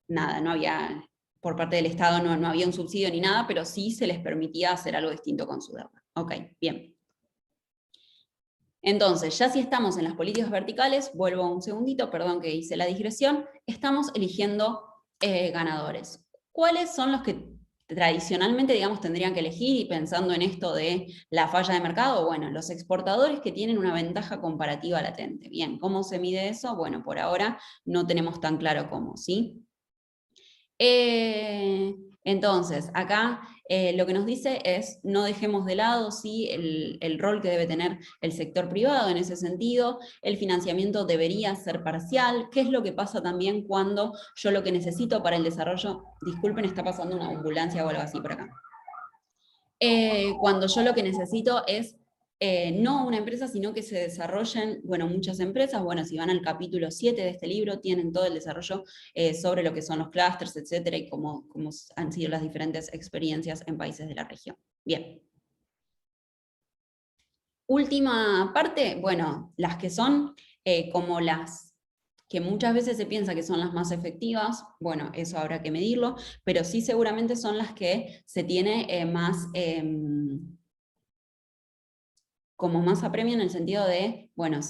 nada, no había, por parte del Estado no había un subsidio ni nada, pero sí se les permitía hacer algo distinto con su deuda. Ok, bien. Entonces, ya si estamos en las políticas verticales, vuelvo un segundito, perdón que hice la digresión, estamos eligiendo ganadores. ¿Cuáles son los que tradicionalmente, digamos, tendrían que elegir? Y pensando en esto de la falla de mercado, bueno, los exportadores que tienen una ventaja comparativa latente. Bien, ¿cómo se mide eso? Bueno, por ahora no tenemos tan claro cómo, ¿sí? Entonces, acá lo que nos dice es no dejemos de lado ¿sí? el rol que debe tener el sector privado en ese sentido, el financiamiento debería ser parcial, qué es lo que pasa también cuando yo lo que necesito para el desarrollo, disculpen, está pasando una ambulancia o algo así por acá. Cuando yo lo que necesito es no una empresa, sino que se desarrollen, bueno, muchas empresas, bueno, si van al capítulo 7 de este libro, tienen todo el desarrollo sobre lo que son los clústeres, etcétera, y cómo han sido las diferentes experiencias en países de la región. Bien. Última parte, bueno, las que son como las que muchas veces se piensa que son las más efectivas, bueno, eso habrá que medirlo, pero sí seguramente son las que se tiene más como más apremio en el sentido de, bueno,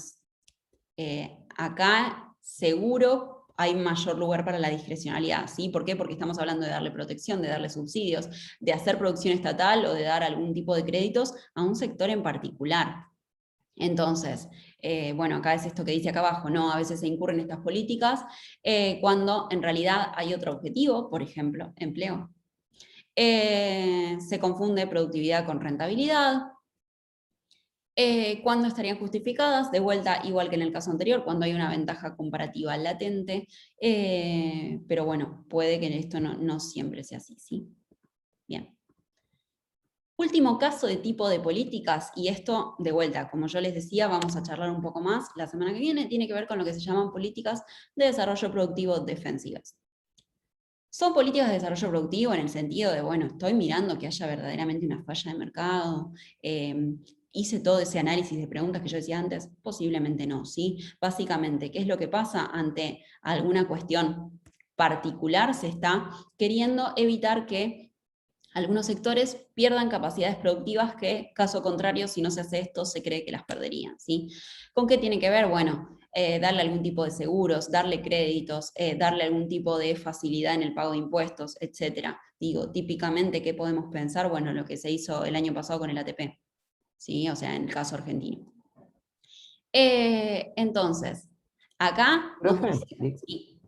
acá seguro hay mayor lugar para la discrecionalidad, ¿sí? ¿Por qué? Porque estamos hablando de darle protección, de darle subsidios, de hacer producción estatal o de dar algún tipo de créditos a un sector en particular. Entonces, bueno, acá es esto que dice acá abajo, ¿no? A veces se incurren estas políticas cuando en realidad hay otro objetivo, por ejemplo, empleo. Se confunde productividad con rentabilidad. ¿Cuándo estarían justificadas? De vuelta, igual que en el caso anterior, cuando hay una ventaja comparativa latente, pero bueno, puede que esto no siempre sea así, ¿sí? Bien. Último caso de tipo de políticas, y esto, de vuelta, como yo les decía, vamos a charlar un poco más la semana que viene, tiene que ver con lo que se llaman políticas de desarrollo productivo defensivas. Son políticas de desarrollo productivo en el sentido de, bueno, estoy mirando que haya verdaderamente una falla de mercado, hice todo ese análisis de preguntas que yo decía antes, posiblemente no, ¿sí? Básicamente, ¿qué es lo que pasa ante alguna cuestión particular? Se está queriendo evitar que algunos sectores pierdan capacidades productivas que, caso contrario, si no se hace esto, se cree que las perderían, ¿sí? ¿Con qué tiene que ver? Bueno, darle algún tipo de seguros, darle créditos, darle algún tipo de facilidad en el pago de impuestos, etc. Digo, típicamente, ¿qué podemos pensar? Bueno, lo que se hizo el año pasado con el ATP, ¿sí? O sea, en el caso argentino. Entonces, acá nos Profe, dice, sí.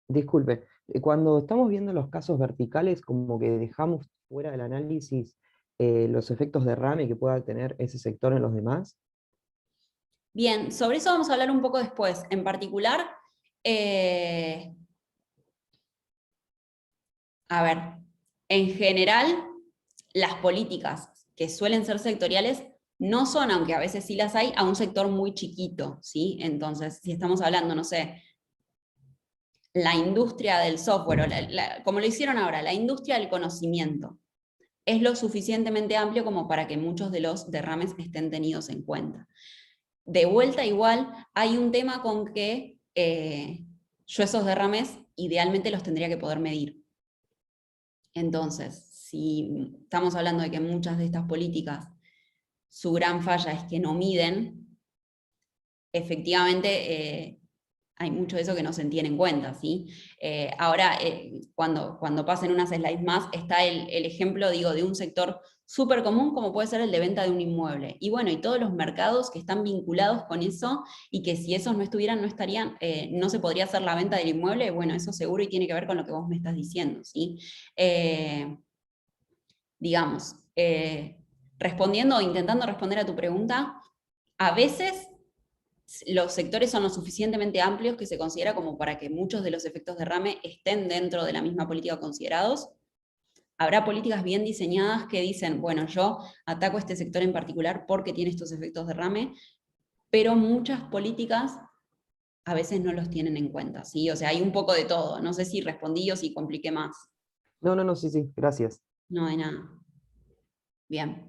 disculpe, cuando estamos viendo los casos verticales, como que dejamos fuera del análisis los efectos derrame que pueda tener ese sector en los demás. Bien, sobre eso vamos a hablar un poco después. En particular, a ver, en general, las políticas que suelen ser sectoriales no son, aunque a veces sí las hay, a un sector muy chiquito, ¿sí? Entonces, si estamos hablando, no sé, la industria del software, o como lo hicieron ahora, la industria del conocimiento, es lo suficientemente amplio como para que muchos de los derrames estén tenidos en cuenta. De vuelta igual, hay un tema con que yo esos derrames idealmente los tendría que poder medir. Entonces, si estamos hablando de que muchas de estas políticas, su gran falla es que no miden, efectivamente hay mucho de eso que no se tiene en cuenta, ¿sí? Ahora, cuando pasen unas slides más, está el ejemplo, digo, de un sector súper común como puede ser el de venta de un inmueble. Y bueno, y todos los mercados que están vinculados con eso y que si esos no estuvieran, no estarían, no se podría hacer la venta del inmueble, bueno, eso seguro y tiene que ver con lo que vos me estás diciendo, ¿sí? Digamos, respondiendo o intentando responder a tu pregunta, a veces los sectores son lo suficientemente amplios que se considera como para que muchos de los efectos derrame estén dentro de la misma política considerados. Habrá políticas bien diseñadas que dicen, bueno, yo ataco este sector en particular porque tiene estos efectos derrame, pero muchas políticas a veces no los tienen en cuenta, ¿sí? O sea, hay un poco de todo. No sé si respondí o si compliqué más. No, no, no, sí, sí, gracias. No hay nada. Bien.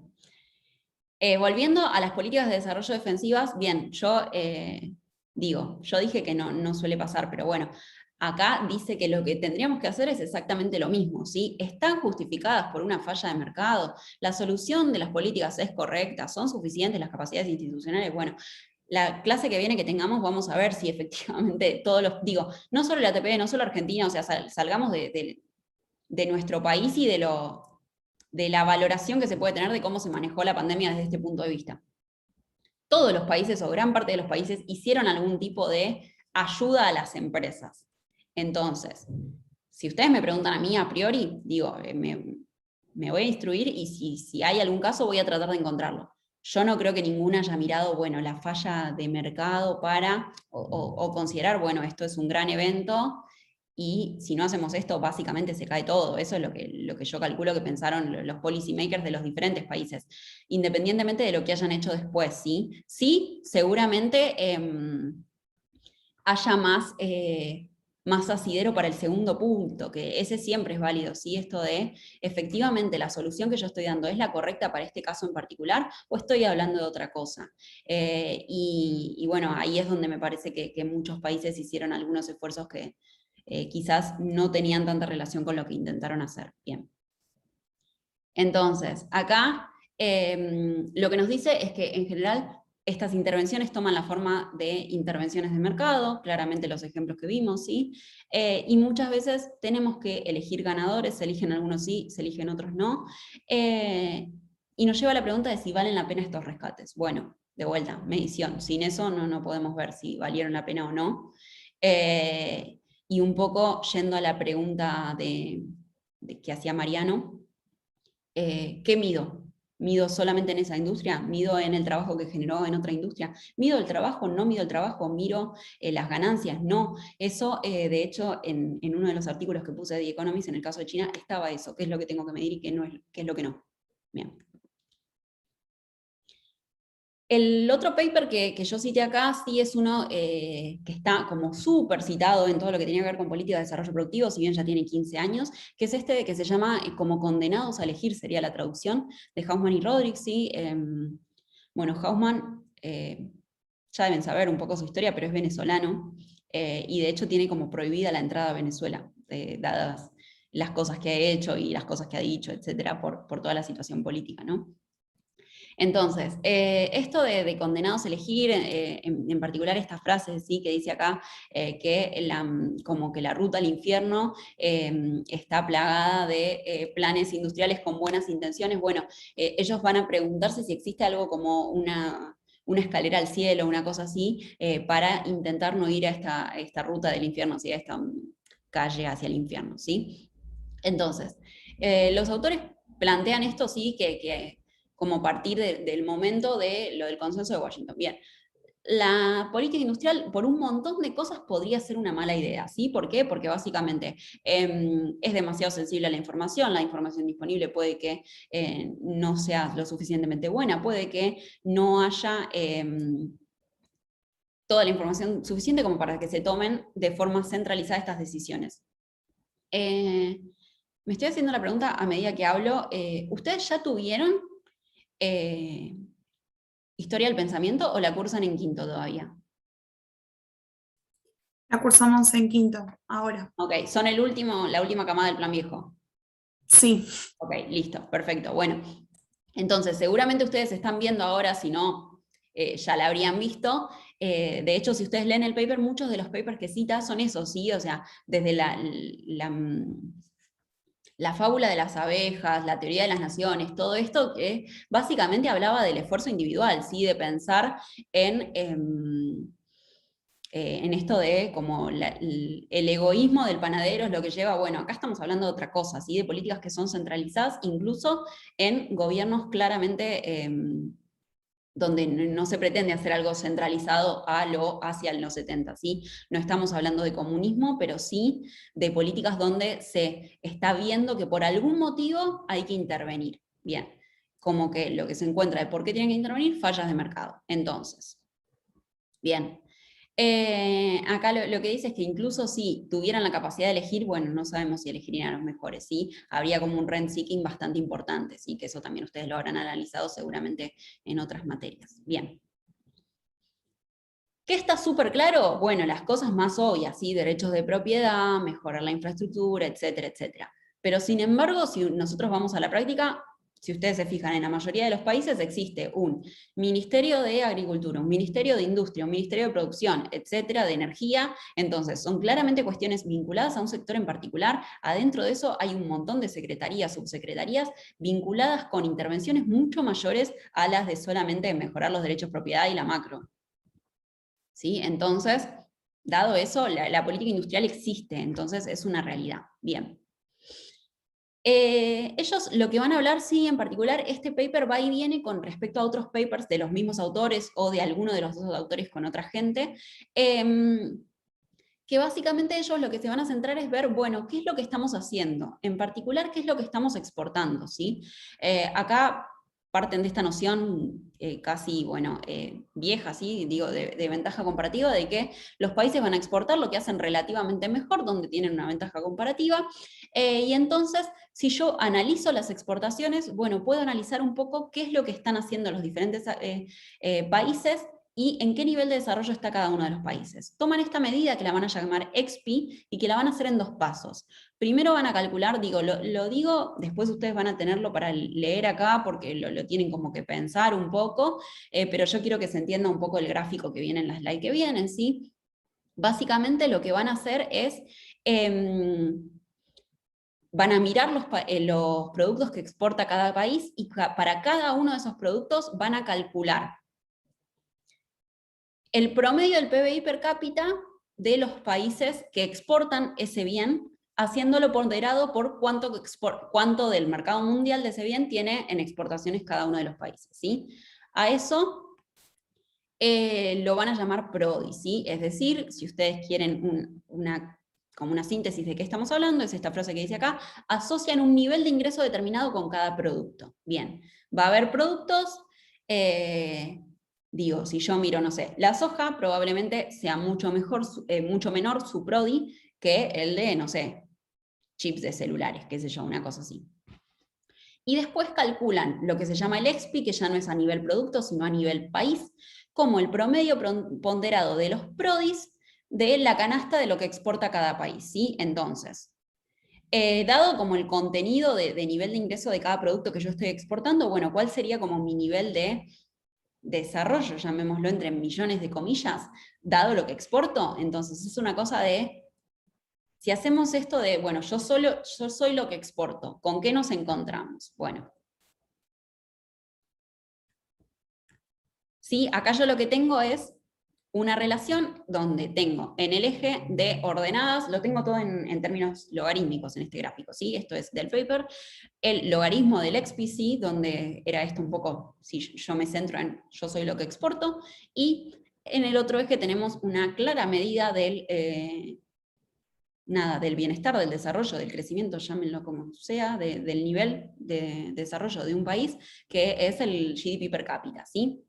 Volviendo a las políticas de desarrollo defensivas, bien, yo dije que no suele pasar, pero bueno, acá dice que lo que tendríamos que hacer es exactamente lo mismo, ¿sí? Están justificadas por una falla de mercado, la solución de las políticas es correcta, son suficientes las capacidades institucionales, bueno, la clase que viene que tengamos vamos a ver si efectivamente todos los, digo, no solo la ATP, no solo Argentina, o sea, salgamos de nuestro país y de la valoración que se puede tener de cómo se manejó la pandemia desde este punto de vista. Todos los países o gran parte de los países hicieron algún tipo de ayuda a las empresas. Entonces, si ustedes me preguntan a mí a priori, digo, me voy a instruir y si hay algún caso voy a tratar de encontrarlo. Yo no creo que ninguna haya mirado, bueno, la falla de mercado o considerar, bueno, esto es un gran evento y si no hacemos esto, básicamente se cae todo. Eso es lo que yo calculo que pensaron los policy makers de los diferentes países, independientemente de lo que hayan hecho después, ¿sí? Sí, seguramente haya más asidero para el segundo punto, que ese siempre es válido, ¿sí? Esto de, efectivamente, la solución que yo estoy dando es la correcta para este caso en particular, o estoy hablando de otra cosa. Y bueno, ahí es donde me parece que muchos países hicieron algunos esfuerzos que quizás no tenían tanta relación con lo que intentaron hacer. Bien. Entonces, acá lo que nos dice es que en general estas intervenciones toman la forma de intervenciones de mercado, claramente los ejemplos que vimos, ¿sí? Y muchas veces tenemos que elegir ganadores, se eligen algunos sí, se eligen otros no, y nos lleva a la pregunta de si valen la pena estos rescates. Bueno, de vuelta, medición, sin eso no podemos ver si valieron la pena o no. Y un poco yendo a la pregunta que hacía Mariano, ¿qué mido? ¿Mido solamente en esa industria? ¿Mido en el trabajo que generó en otra industria? ¿Mido el trabajo? ¿No mido el trabajo? ¿Miro las ganancias? No. Eso, de hecho, en uno de los artículos que puse de The Economist, en el caso de China, estaba eso, qué es lo que tengo que medir y qué es lo que no. Bien. El otro paper que yo cité acá sí es uno que está como súper citado en todo lo que tenía que ver con política de desarrollo productivo, si bien ya tiene 15 años, que es este que se llama como condenados a elegir, sería la traducción, de Hausmann y Rodrigues, ¿sí? Bueno, Hausmann, ya deben saber un poco su historia, pero es venezolano, y de hecho tiene como prohibida la entrada a Venezuela, dadas las cosas que ha hecho y las cosas que ha dicho, etcétera, por toda la situación política, ¿no? Entonces, esto de condenados a elegir, en particular esta frase ¿sí? que dice acá que como que la ruta al infierno está plagada de planes industriales con buenas intenciones, bueno, ellos van a preguntarse si existe algo como una escalera al cielo, una cosa así, para intentar no ir a esta ruta del infierno, ¿sí? A esta calle hacia el infierno, ¿sí? Entonces, los autores plantean esto, sí, que como partir del momento de lo del consenso de Washington. Bien, la política industrial por un montón de cosas podría ser una mala idea, ¿sí? ¿Por qué? Porque básicamente es demasiado sensible a la información disponible puede que no sea lo suficientemente buena, puede que no haya toda la información suficiente como para que se tomen de forma centralizada estas decisiones. Me estoy haciendo la pregunta a medida que hablo. ¿Ustedes ya tuvieron historia del pensamiento o la cursan en quinto todavía? La cursamos en quinto, ahora. Ok, son la última camada del plan viejo. Sí. Ok, listo, perfecto. Bueno, entonces seguramente ustedes están viendo ahora, si no, ya la habrían visto. De hecho, si ustedes leen el paper, muchos de los papers que cita son esos, ¿sí? O sea, desde la fábula de las abejas, la teoría de las naciones, todo esto que básicamente hablaba del esfuerzo individual, ¿sí? De pensar en esto de como el egoísmo del panadero es lo que lleva, bueno, acá estamos hablando de otra cosa, ¿sí? De políticas que son centralizadas, incluso en gobiernos claramente donde no se pretende hacer algo centralizado hacia los 70, ¿sí? No estamos hablando de comunismo, pero sí de políticas donde se está viendo que por algún motivo hay que intervenir. Bien, como que lo que se encuentra de por qué tienen que intervenir, fallas de mercado. Entonces, bien. Acá lo que dice es que incluso si tuvieran la capacidad de elegir, bueno, no sabemos si elegirían a los mejores, ¿sí? Habría como un rent seeking bastante importante, ¿sí? Que eso también ustedes lo habrán analizado seguramente en otras materias. Bien. ¿Qué está súper claro? Bueno, las cosas más obvias, ¿sí? Derechos de propiedad, mejorar la infraestructura, etcétera, etcétera. Pero sin embargo, si nosotros vamos a la práctica, si ustedes se fijan, en la mayoría de los países existe un Ministerio de Agricultura, un Ministerio de Industria, un Ministerio de Producción, etcétera, de Energía. Entonces, son claramente cuestiones vinculadas a un sector en particular. Adentro de eso hay un montón de secretarías, subsecretarías, vinculadas con intervenciones mucho mayores a las de solamente mejorar los derechos de propiedad y la macro. ¿Sí? Entonces, dado eso, la política industrial existe, entonces es una realidad. Bien. Ellos lo que van a hablar, sí, en particular, este paper va y viene con respecto a otros papers de los mismos autores o de alguno de los dos autores con otra gente, que básicamente ellos lo que se van a centrar es ver, bueno, ¿qué es lo que estamos haciendo? En particular, ¿qué es lo que estamos exportando? ¿Sí? Acá parten de esta noción casi, bueno, vieja, ¿sí? Digo, de ventaja comparativa, de que los países van a exportar lo que hacen relativamente mejor, donde tienen una ventaja comparativa, y entonces, si yo analizo las exportaciones, bueno, puedo analizar un poco qué es lo que están haciendo los diferentes países y en qué nivel de desarrollo está cada uno de los países. Toman esta medida que la van a llamar EXPI y que la van a hacer en dos pasos. Primero van a calcular, digo, lo digo, después ustedes van a tenerlo para leer acá porque lo tienen como que pensar un poco, pero yo quiero que se entienda un poco el gráfico que viene en las slides que vienen, ¿sí? Básicamente lo que van a hacer es... van a mirar los productos que exporta cada país y para cada uno de esos productos van a calcular el promedio del PBI per cápita de los países que exportan ese bien, haciéndolo ponderado por cuánto del mercado mundial de ese bien tiene en exportaciones cada uno de los países, ¿sí? A eso lo van a llamar PRODI, ¿sí? Es decir, si ustedes quieren como una síntesis de qué estamos hablando, es esta frase que dice acá, asocian un nivel de ingreso determinado con cada producto. Bien, va a haber productos, digo, si yo miro, no sé, la soja probablemente sea mucho menor su PRODI que el de, no sé, chips de celulares, qué sé yo, una cosa así. Y después calculan lo que se llama el EXPI, que ya no es a nivel producto, sino a nivel país, como el promedio ponderado de los PRODIs de la canasta de lo que exporta cada país, ¿sí? Entonces, dado como el contenido de nivel de ingreso de cada producto que yo estoy exportando, bueno, ¿cuál sería como mi nivel de desarrollo, llamémoslo entre millones de comillas, dado lo que exporto? Entonces es una cosa de, si hacemos esto de, bueno, yo soy lo que exporto, ¿con qué nos encontramos? Bueno, ¿sí? Acá yo lo que tengo es una relación donde tengo en el eje de ordenadas, lo tengo todo en términos logarítmicos en este gráfico, ¿sí? Esto es del paper, el logaritmo del XPC, donde era esto un poco, si yo me centro en yo soy lo que exporto, y en el otro eje tenemos una clara medida del, del bienestar, del desarrollo, del crecimiento, llámenlo como sea, del nivel de desarrollo de un país, que es el GDP per cápita, ¿sí?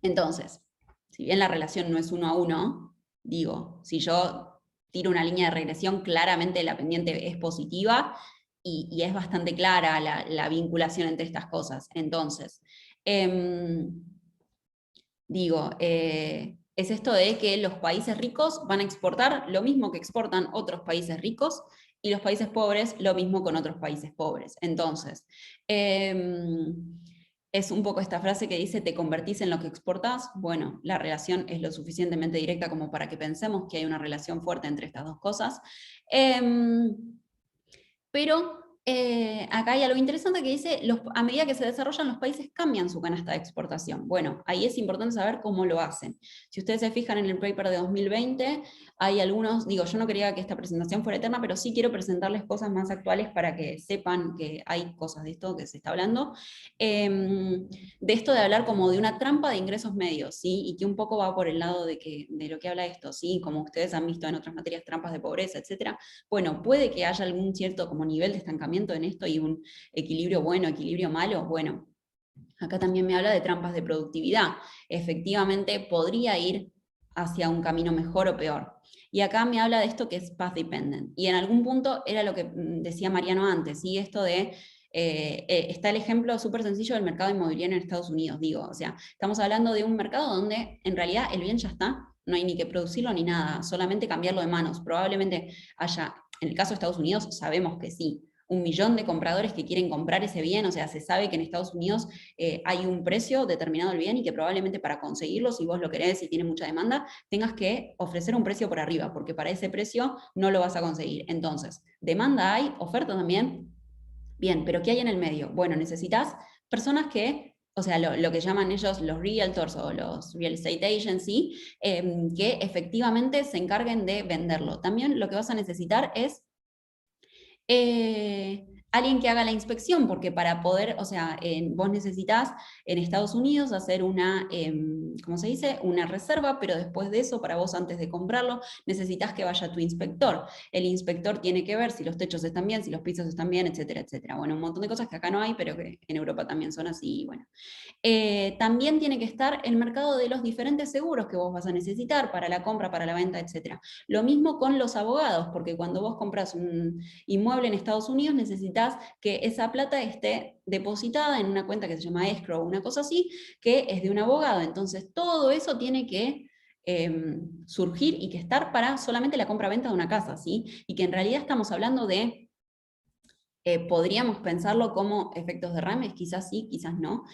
Entonces, si bien la relación no es 1 a 1, digo, si yo tiro una línea de regresión, claramente la pendiente es positiva y es bastante clara la vinculación entre estas cosas. Entonces, es esto de que los países ricos van a exportar lo mismo que exportan otros países ricos, y los países pobres lo mismo con otros países pobres. Entonces, es un poco esta frase que dice, te convertís en lo que exportás. Bueno, la relación es lo suficientemente directa como para que pensemos que hay una relación fuerte entre estas dos cosas. Pero acá hay algo interesante que dice, a medida que se desarrollan los países cambian su canasta de exportación. Bueno, ahí es importante saber cómo lo hacen. Si ustedes se fijan en el paper de 2020, hay algunos, digo, yo no quería que esta presentación fuera eterna, pero sí quiero presentarles cosas más actuales para que sepan que hay cosas de esto que se está hablando. De esto de hablar como de una trampa de ingresos medios, ¿sí? Y que un poco va por el lado de lo que habla esto, ¿sí? Como ustedes han visto en otras materias, trampas de pobreza, etc. Bueno, puede que haya algún cierto como nivel de estancamiento en esto y un equilibrio bueno, equilibrio malo. Bueno, acá también me habla de trampas de productividad. Efectivamente, podría ir hacia un camino mejor o peor. Y acá me habla de esto que es path dependent. Y en algún punto era lo que decía Mariano antes, ¿sí? Esto de está el ejemplo súper sencillo del mercado inmobiliario en Estados Unidos, digo, o sea, estamos hablando de un mercado donde en realidad el bien ya está, no hay ni que producirlo ni nada, solamente cambiarlo de manos. Probablemente haya, en el caso de Estados Unidos, sabemos que sí, 1 millón de compradores que quieren comprar ese bien, o sea, se sabe que en Estados Unidos hay un precio determinado del bien y que probablemente para conseguirlo, si vos lo querés y tiene mucha demanda, tengas que ofrecer un precio por arriba, porque para ese precio no lo vas a conseguir. Entonces, demanda hay, oferta también. Bien, pero ¿qué hay en el medio? Bueno, necesitas personas que, o sea, lo que llaman ellos los realtors o los real estate agency, que efectivamente se encarguen de venderlo. También lo que vas a necesitar es alguien que haga la inspección, porque para poder, o sea, vos necesitas en Estados Unidos hacer una, ¿cómo se dice? Una reserva, pero después de eso, para vos antes de comprarlo, necesitas que vaya tu inspector. El inspector tiene que ver si los techos están bien, si los pisos están bien, etcétera, etcétera. Bueno, un montón de cosas que acá no hay, pero que en Europa también son así, bueno. También tiene que estar el mercado de los diferentes seguros que vos vas a necesitar para la compra, para la venta, etc. Lo mismo con los abogados, porque cuando vos compras un inmueble en Estados Unidos necesitas que esa plata esté depositada en una cuenta que se llama escrow, una cosa así, que es de un abogado. Entonces todo eso tiene que surgir y que estar para solamente la compra-venta de una casa, ¿sí? Y que en realidad estamos hablando de podríamos pensarlo como efectos de rames, quizás sí, quizás no,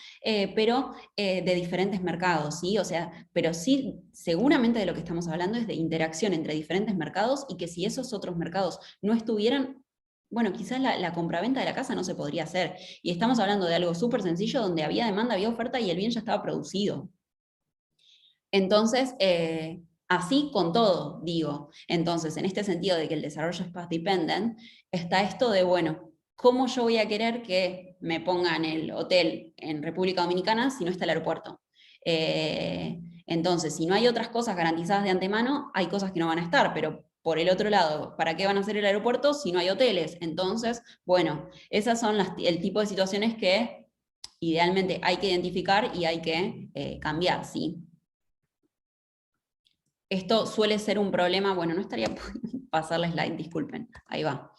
pero de diferentes mercados, ¿sí? O sea, pero sí, seguramente de lo que estamos hablando es de interacción entre diferentes mercados y que si esos otros mercados no estuvieran, bueno, quizás la compraventa de la casa no se podría hacer. Y estamos hablando de algo súper sencillo donde había demanda, había oferta y el bien ya estaba producido. Entonces, así con todo, digo. Entonces, en este sentido de que el desarrollo es path dependent, está esto de, bueno, ¿cómo yo voy a querer que me pongan el hotel en República Dominicana si no está el aeropuerto? Entonces, si no hay otras cosas garantizadas de antemano, hay cosas que no van a estar, pero por el otro lado, ¿para qué van a hacer el aeropuerto si no hay hoteles? Entonces, bueno, esas son el tipo de situaciones que idealmente hay que identificar y hay que cambiar, ¿sí? Esto suele ser un problema, bueno, no estaría pasar la slide, disculpen, ahí va.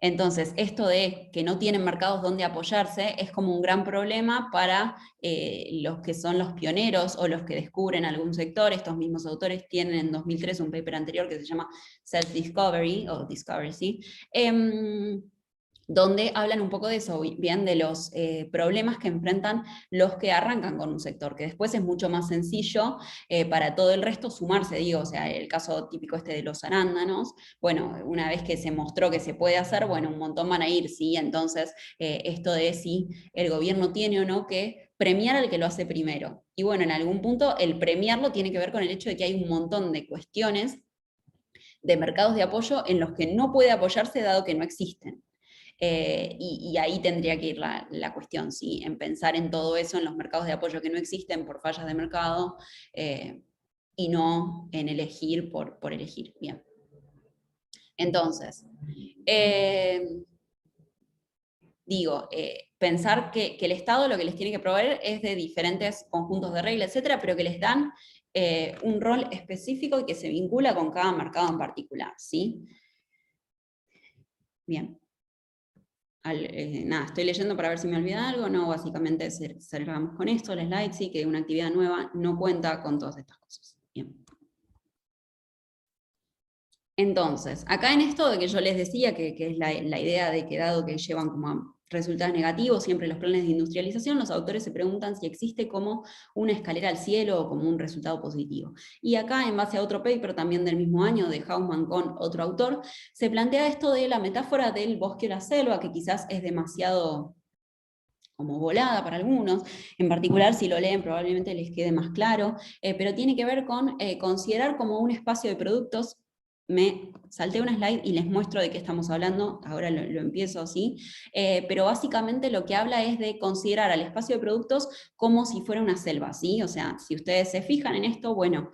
Entonces, esto de que no tienen mercados donde apoyarse es como un gran problema para los que son los pioneros o los que descubren algún sector. Estos mismos autores tienen en 2003 un paper anterior que se llama Self-Discovery, o Discovery, ¿sí? Donde hablan un poco de eso, bien, de los problemas que enfrentan los que arrancan con un sector, que después es mucho más sencillo para todo el resto sumarse, digo, o sea, el caso típico este de los arándanos, bueno, una vez que se mostró que se puede hacer, bueno, un montón van a ir, ¿sí? Entonces, esto de si el gobierno tiene o no que premiar al que lo hace primero. Y bueno, en algún punto el premiarlo tiene que ver con el hecho de que hay un montón de cuestiones de mercados de apoyo en los que no puede apoyarse dado que no existen. Y ahí tendría que ir la cuestión, ¿sí? En pensar en todo eso, en los mercados de apoyo que no existen por fallas de mercado, y no en elegir por elegir. Bien. Entonces, digo, pensar que el Estado lo que les tiene que proveer es de diferentes conjuntos de reglas, etcétera, pero que les dan un rol específico y que se vincula con cada mercado en particular, ¿sí? Bien. Nada, estoy leyendo para ver si me olvida algo, no, básicamente cerramos con esto, el slide, sí, que una actividad nueva no cuenta con todas estas cosas. Bien. Entonces, acá en esto de que yo les decía, que es la idea de que dado que llevan como a resultados negativos siempre los planes de industrialización, los autores se preguntan si existe como una escalera al cielo o como un resultado positivo. Y acá, en base a otro paper también del mismo año, de Hausmann con otro autor, se plantea esto de la metáfora del bosque o la selva, que quizás es demasiado como volada para algunos, en particular si lo leen probablemente les quede más claro, pero tiene que ver con considerar como un espacio de productos. Me salté una slide y les muestro de qué estamos hablando, ahora lo empiezo así, pero básicamente lo que habla es de considerar al espacio de productos como si fuera una selva, ¿sí? O sea, si ustedes se fijan en esto, bueno,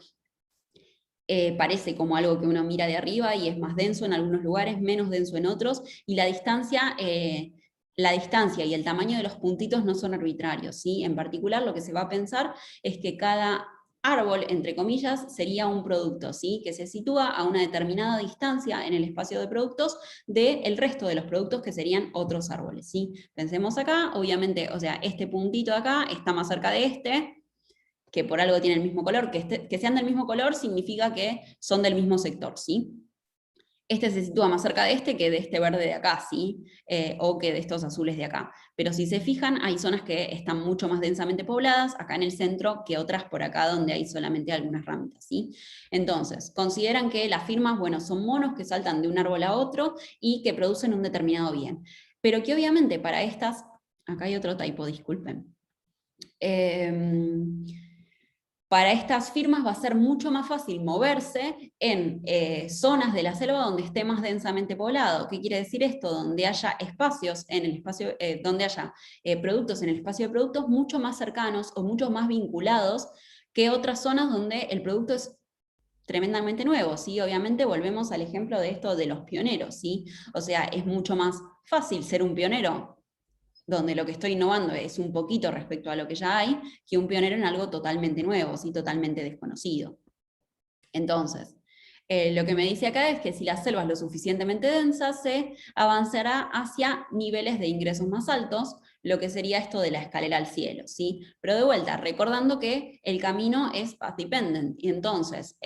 parece como algo que uno mira de arriba y es más denso en algunos lugares, menos denso en otros, y la distancia y el tamaño de los puntitos no son arbitrarios, ¿sí? En particular, lo que se va a pensar es que cada árbol, entre comillas, sería un producto, ¿sí? Que se sitúa a una determinada distancia en el espacio de productos del resto de los productos que serían otros árboles, ¿sí? Pensemos acá, obviamente, o sea, este puntito de acá está más cerca de este, que por algo tienen el mismo color, que sean del mismo color significa que son del mismo sector, ¿sí? Este se sitúa más cerca de este que de este verde de acá, ¿sí? O que de estos azules de acá. Pero si se fijan, hay zonas que están mucho más densamente pobladas, acá en el centro, que otras por acá donde hay solamente algunas ramitas, ¿sí? Entonces, consideran que las firmas, bueno, son monos que saltan de un árbol a otro y que producen un determinado bien. Pero que obviamente para estas, acá hay otro typo, disculpen. Para estas firmas va a ser mucho más fácil moverse en zonas de la selva donde esté más densamente poblado. ¿Qué quiere decir esto? Donde haya espacios en el espacio, donde haya productos en el espacio de productos mucho más cercanos o mucho más vinculados que otras zonas donde el producto es tremendamente nuevo, ¿sí? Obviamente volvemos al ejemplo de esto de los pioneros, ¿sí? O sea, es mucho más fácil ser un pionero donde lo que estoy innovando es un poquito respecto a lo que ya hay, que un pionero en algo totalmente nuevo, ¿sí? Totalmente desconocido. Entonces, lo que me dice acá es que si la selva es lo suficientemente densa, se avanzará hacia niveles de ingresos más altos, lo que sería esto de la escalera al cielo, ¿sí? Pero de vuelta, recordando que el camino es path dependent, y entonces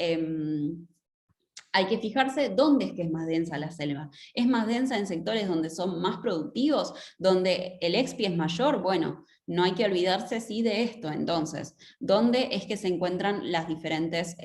hay que fijarse dónde es que es más densa la selva. ¿Es más densa en sectores donde son más productivos, donde el expi es mayor? Bueno, no hay que olvidarse sí de esto. Entonces, ¿dónde es que se encuentran los diferentes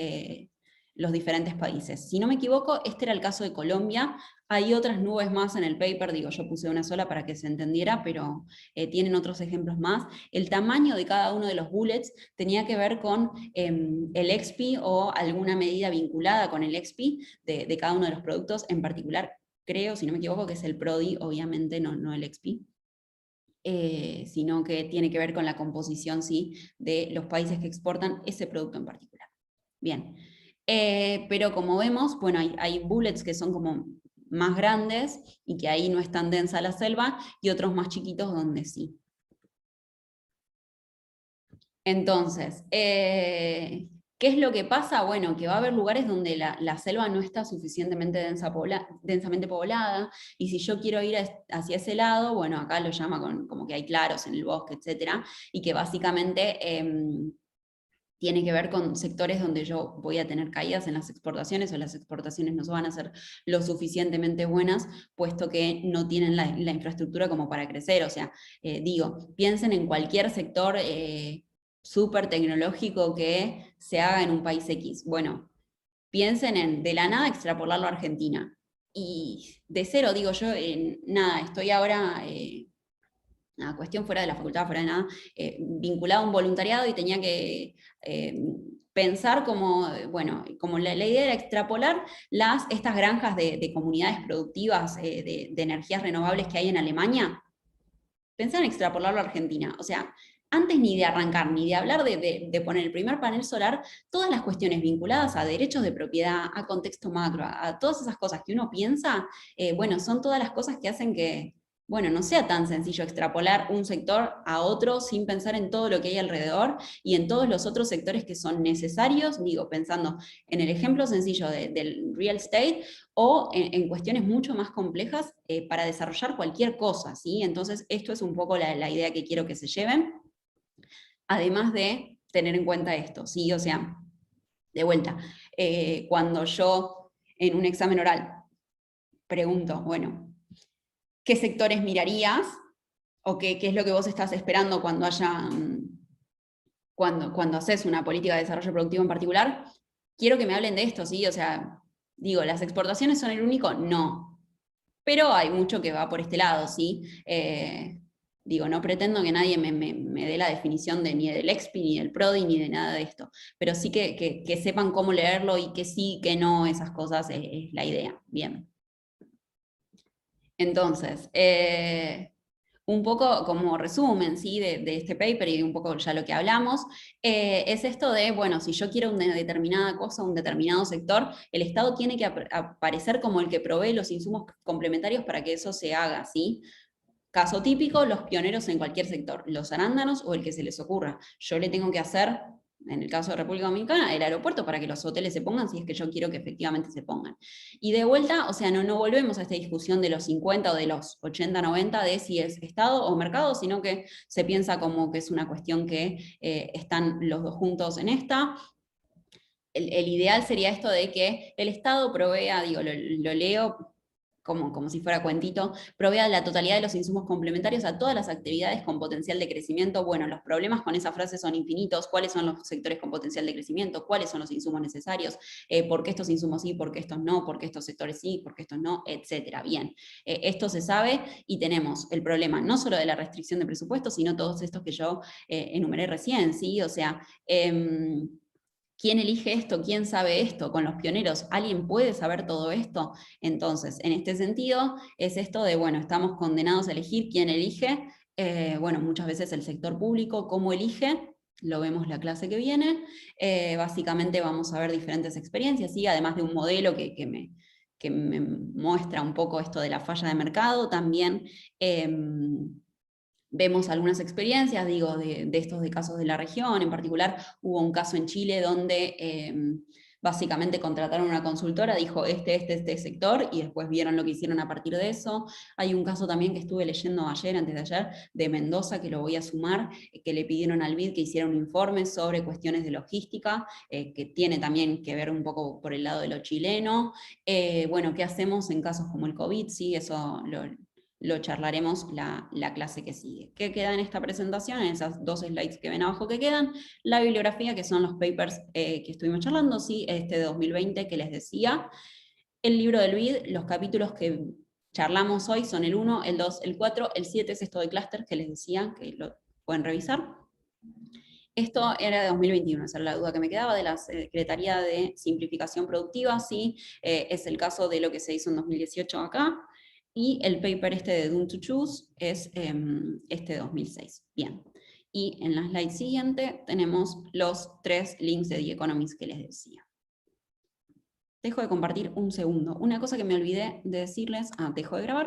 países? Si no me equivoco, este era el caso de Colombia. Hay otras nubes más en el paper, digo, yo puse una sola para que se entendiera, pero tienen otros ejemplos más. El tamaño de cada uno de los bullets tenía que ver con el expi o alguna medida vinculada con el expi de cada uno de los productos, en particular, creo, si no me equivoco, que es el PRODI, obviamente no el expi. Sino que tiene que ver con la composición, sí, de los países que exportan ese producto en particular. Bien, pero como vemos, bueno, hay bullets que son como más grandes y que ahí no es tan densa la selva, y otros más chiquitos donde sí. Entonces, ¿qué es lo que pasa? Bueno, que va a haber lugares donde la selva no está suficientemente densamente poblada, y si yo quiero ir hacia ese lado, bueno, acá lo llama como que hay claros en el bosque, etcétera, y que básicamente tiene que ver con sectores donde yo voy a tener caídas en las exportaciones, o las exportaciones no van a ser lo suficientemente buenas, puesto que no tienen la infraestructura como para crecer. O sea, digo, piensen en cualquier sector súper tecnológico que se haga en un país X. Bueno, piensen en de la nada extrapolarlo a Argentina. Y de cero, digo yo, nada, estoy ahora una cuestión fuera de la facultad, fuera de nada, vinculado a un voluntariado, y tenía que pensar como, bueno, como la idea era extrapolar estas granjas de comunidades productivas de energías renovables que hay en Alemania, pensar en extrapolarlo a Argentina. O sea, antes ni de arrancar, ni de hablar de poner el primer panel solar, todas las cuestiones vinculadas a derechos de propiedad, a contexto macro, a todas esas cosas que uno piensa, bueno, son todas las cosas que hacen que, bueno, no sea tan sencillo extrapolar un sector a otro sin pensar en todo lo que hay alrededor y en todos los otros sectores que son necesarios, digo, pensando en el ejemplo sencillo del real estate, o en cuestiones mucho más complejas para desarrollar cualquier cosa, ¿sí? Entonces, esto es un poco la idea que quiero que se lleven, además de tener en cuenta esto, ¿sí? O sea, de vuelta, cuando yo en un examen oral, pregunto, bueno, ¿qué sectores mirarías? ¿O qué es lo que vos estás esperando cuando cuando haces una política de desarrollo productivo en particular? Quiero que me hablen de esto, ¿sí? O sea, digo, ¿las exportaciones son el único? No. Pero hay mucho que va por este lado, ¿sí? Digo, no pretendo que nadie me dé la definición ni del EXPI, ni del PRODI, ni de nada de esto, pero sí que sepan cómo leerlo y que sí, que no, esas cosas es la idea. Bien. Entonces, un poco como resumen, ¿sí? de este paper y un poco ya lo que hablamos, es esto de, bueno, si yo quiero una determinada cosa, un determinado sector, el Estado tiene que aparecer como el que provee los insumos complementarios para que eso se haga, ¿sí? Caso típico, los pioneros en cualquier sector, los arándanos o el que se les ocurra. Yo le tengo que hacer, en el caso de República Dominicana, el aeropuerto para que los hoteles se pongan si es que yo quiero que efectivamente se pongan. Y de vuelta, o sea, no volvemos a esta discusión de los 50 o de los 80, 90 de si es Estado o mercado, sino que se piensa como que es una cuestión que están los dos juntos en esta. El ideal sería esto de que el Estado provea, digo, lo leo como si fuera cuentito, provea la totalidad de los insumos complementarios a todas las actividades con potencial de crecimiento. Bueno, los problemas con esa frase son infinitos. ¿Cuáles son los sectores con potencial de crecimiento? ¿Cuáles son los insumos necesarios? ¿Por qué estos insumos sí? ¿Por qué estos no? ¿Por qué estos sectores sí? ¿Por qué estos no? Etcétera. Bien, esto se sabe y tenemos el problema no solo de la restricción de presupuesto, sino todos estos que yo enumeré recién, ¿sí? O sea, ¿quién elige esto? ¿Quién sabe esto? Con los pioneros, ¿alguien puede saber todo esto? Entonces, en este sentido, es esto de, bueno, estamos condenados a elegir quién elige. Bueno, muchas veces el sector público, ¿cómo elige? Lo vemos la clase que viene. Básicamente vamos a ver diferentes experiencias, ¿sí? Además de un modelo que me muestra un poco esto de la falla de mercado, también vemos algunas experiencias, digo, de estos de casos de la región. En particular, hubo un caso en Chile donde básicamente contrataron una consultora, dijo este sector, y después vieron lo que hicieron a partir de eso. Hay un caso también que estuve leyendo antes de ayer, de Mendoza, que lo voy a sumar, que le pidieron al BID que hiciera un informe sobre cuestiones de logística, que tiene también que ver un poco por el lado de lo chileno. Bueno, ¿qué hacemos en casos como el COVID? Sí, eso lo charlaremos la clase que sigue. ¿Qué queda en esta presentación? En esas dos slides que ven abajo que quedan, la bibliografía, que son los papers que estuvimos charlando, ¿sí? Este de 2020 que les decía, el libro del BID, los capítulos que charlamos hoy son el 1, el 2, el 4, el 7 es esto de clúster que les decía, que lo pueden revisar. Esto era de 2021, esa era la duda que me quedaba, de la Secretaría de Simplificación Productiva, ¿sí? Es el caso de lo que se hizo en 2018 acá. Y el paper este de Doomed to Choose es este de 2006. Bien. Y en la slide siguiente tenemos los 3 links de The Economist que les decía. Dejo de compartir un segundo. Una cosa que me olvidé de decirles, dejo de grabar.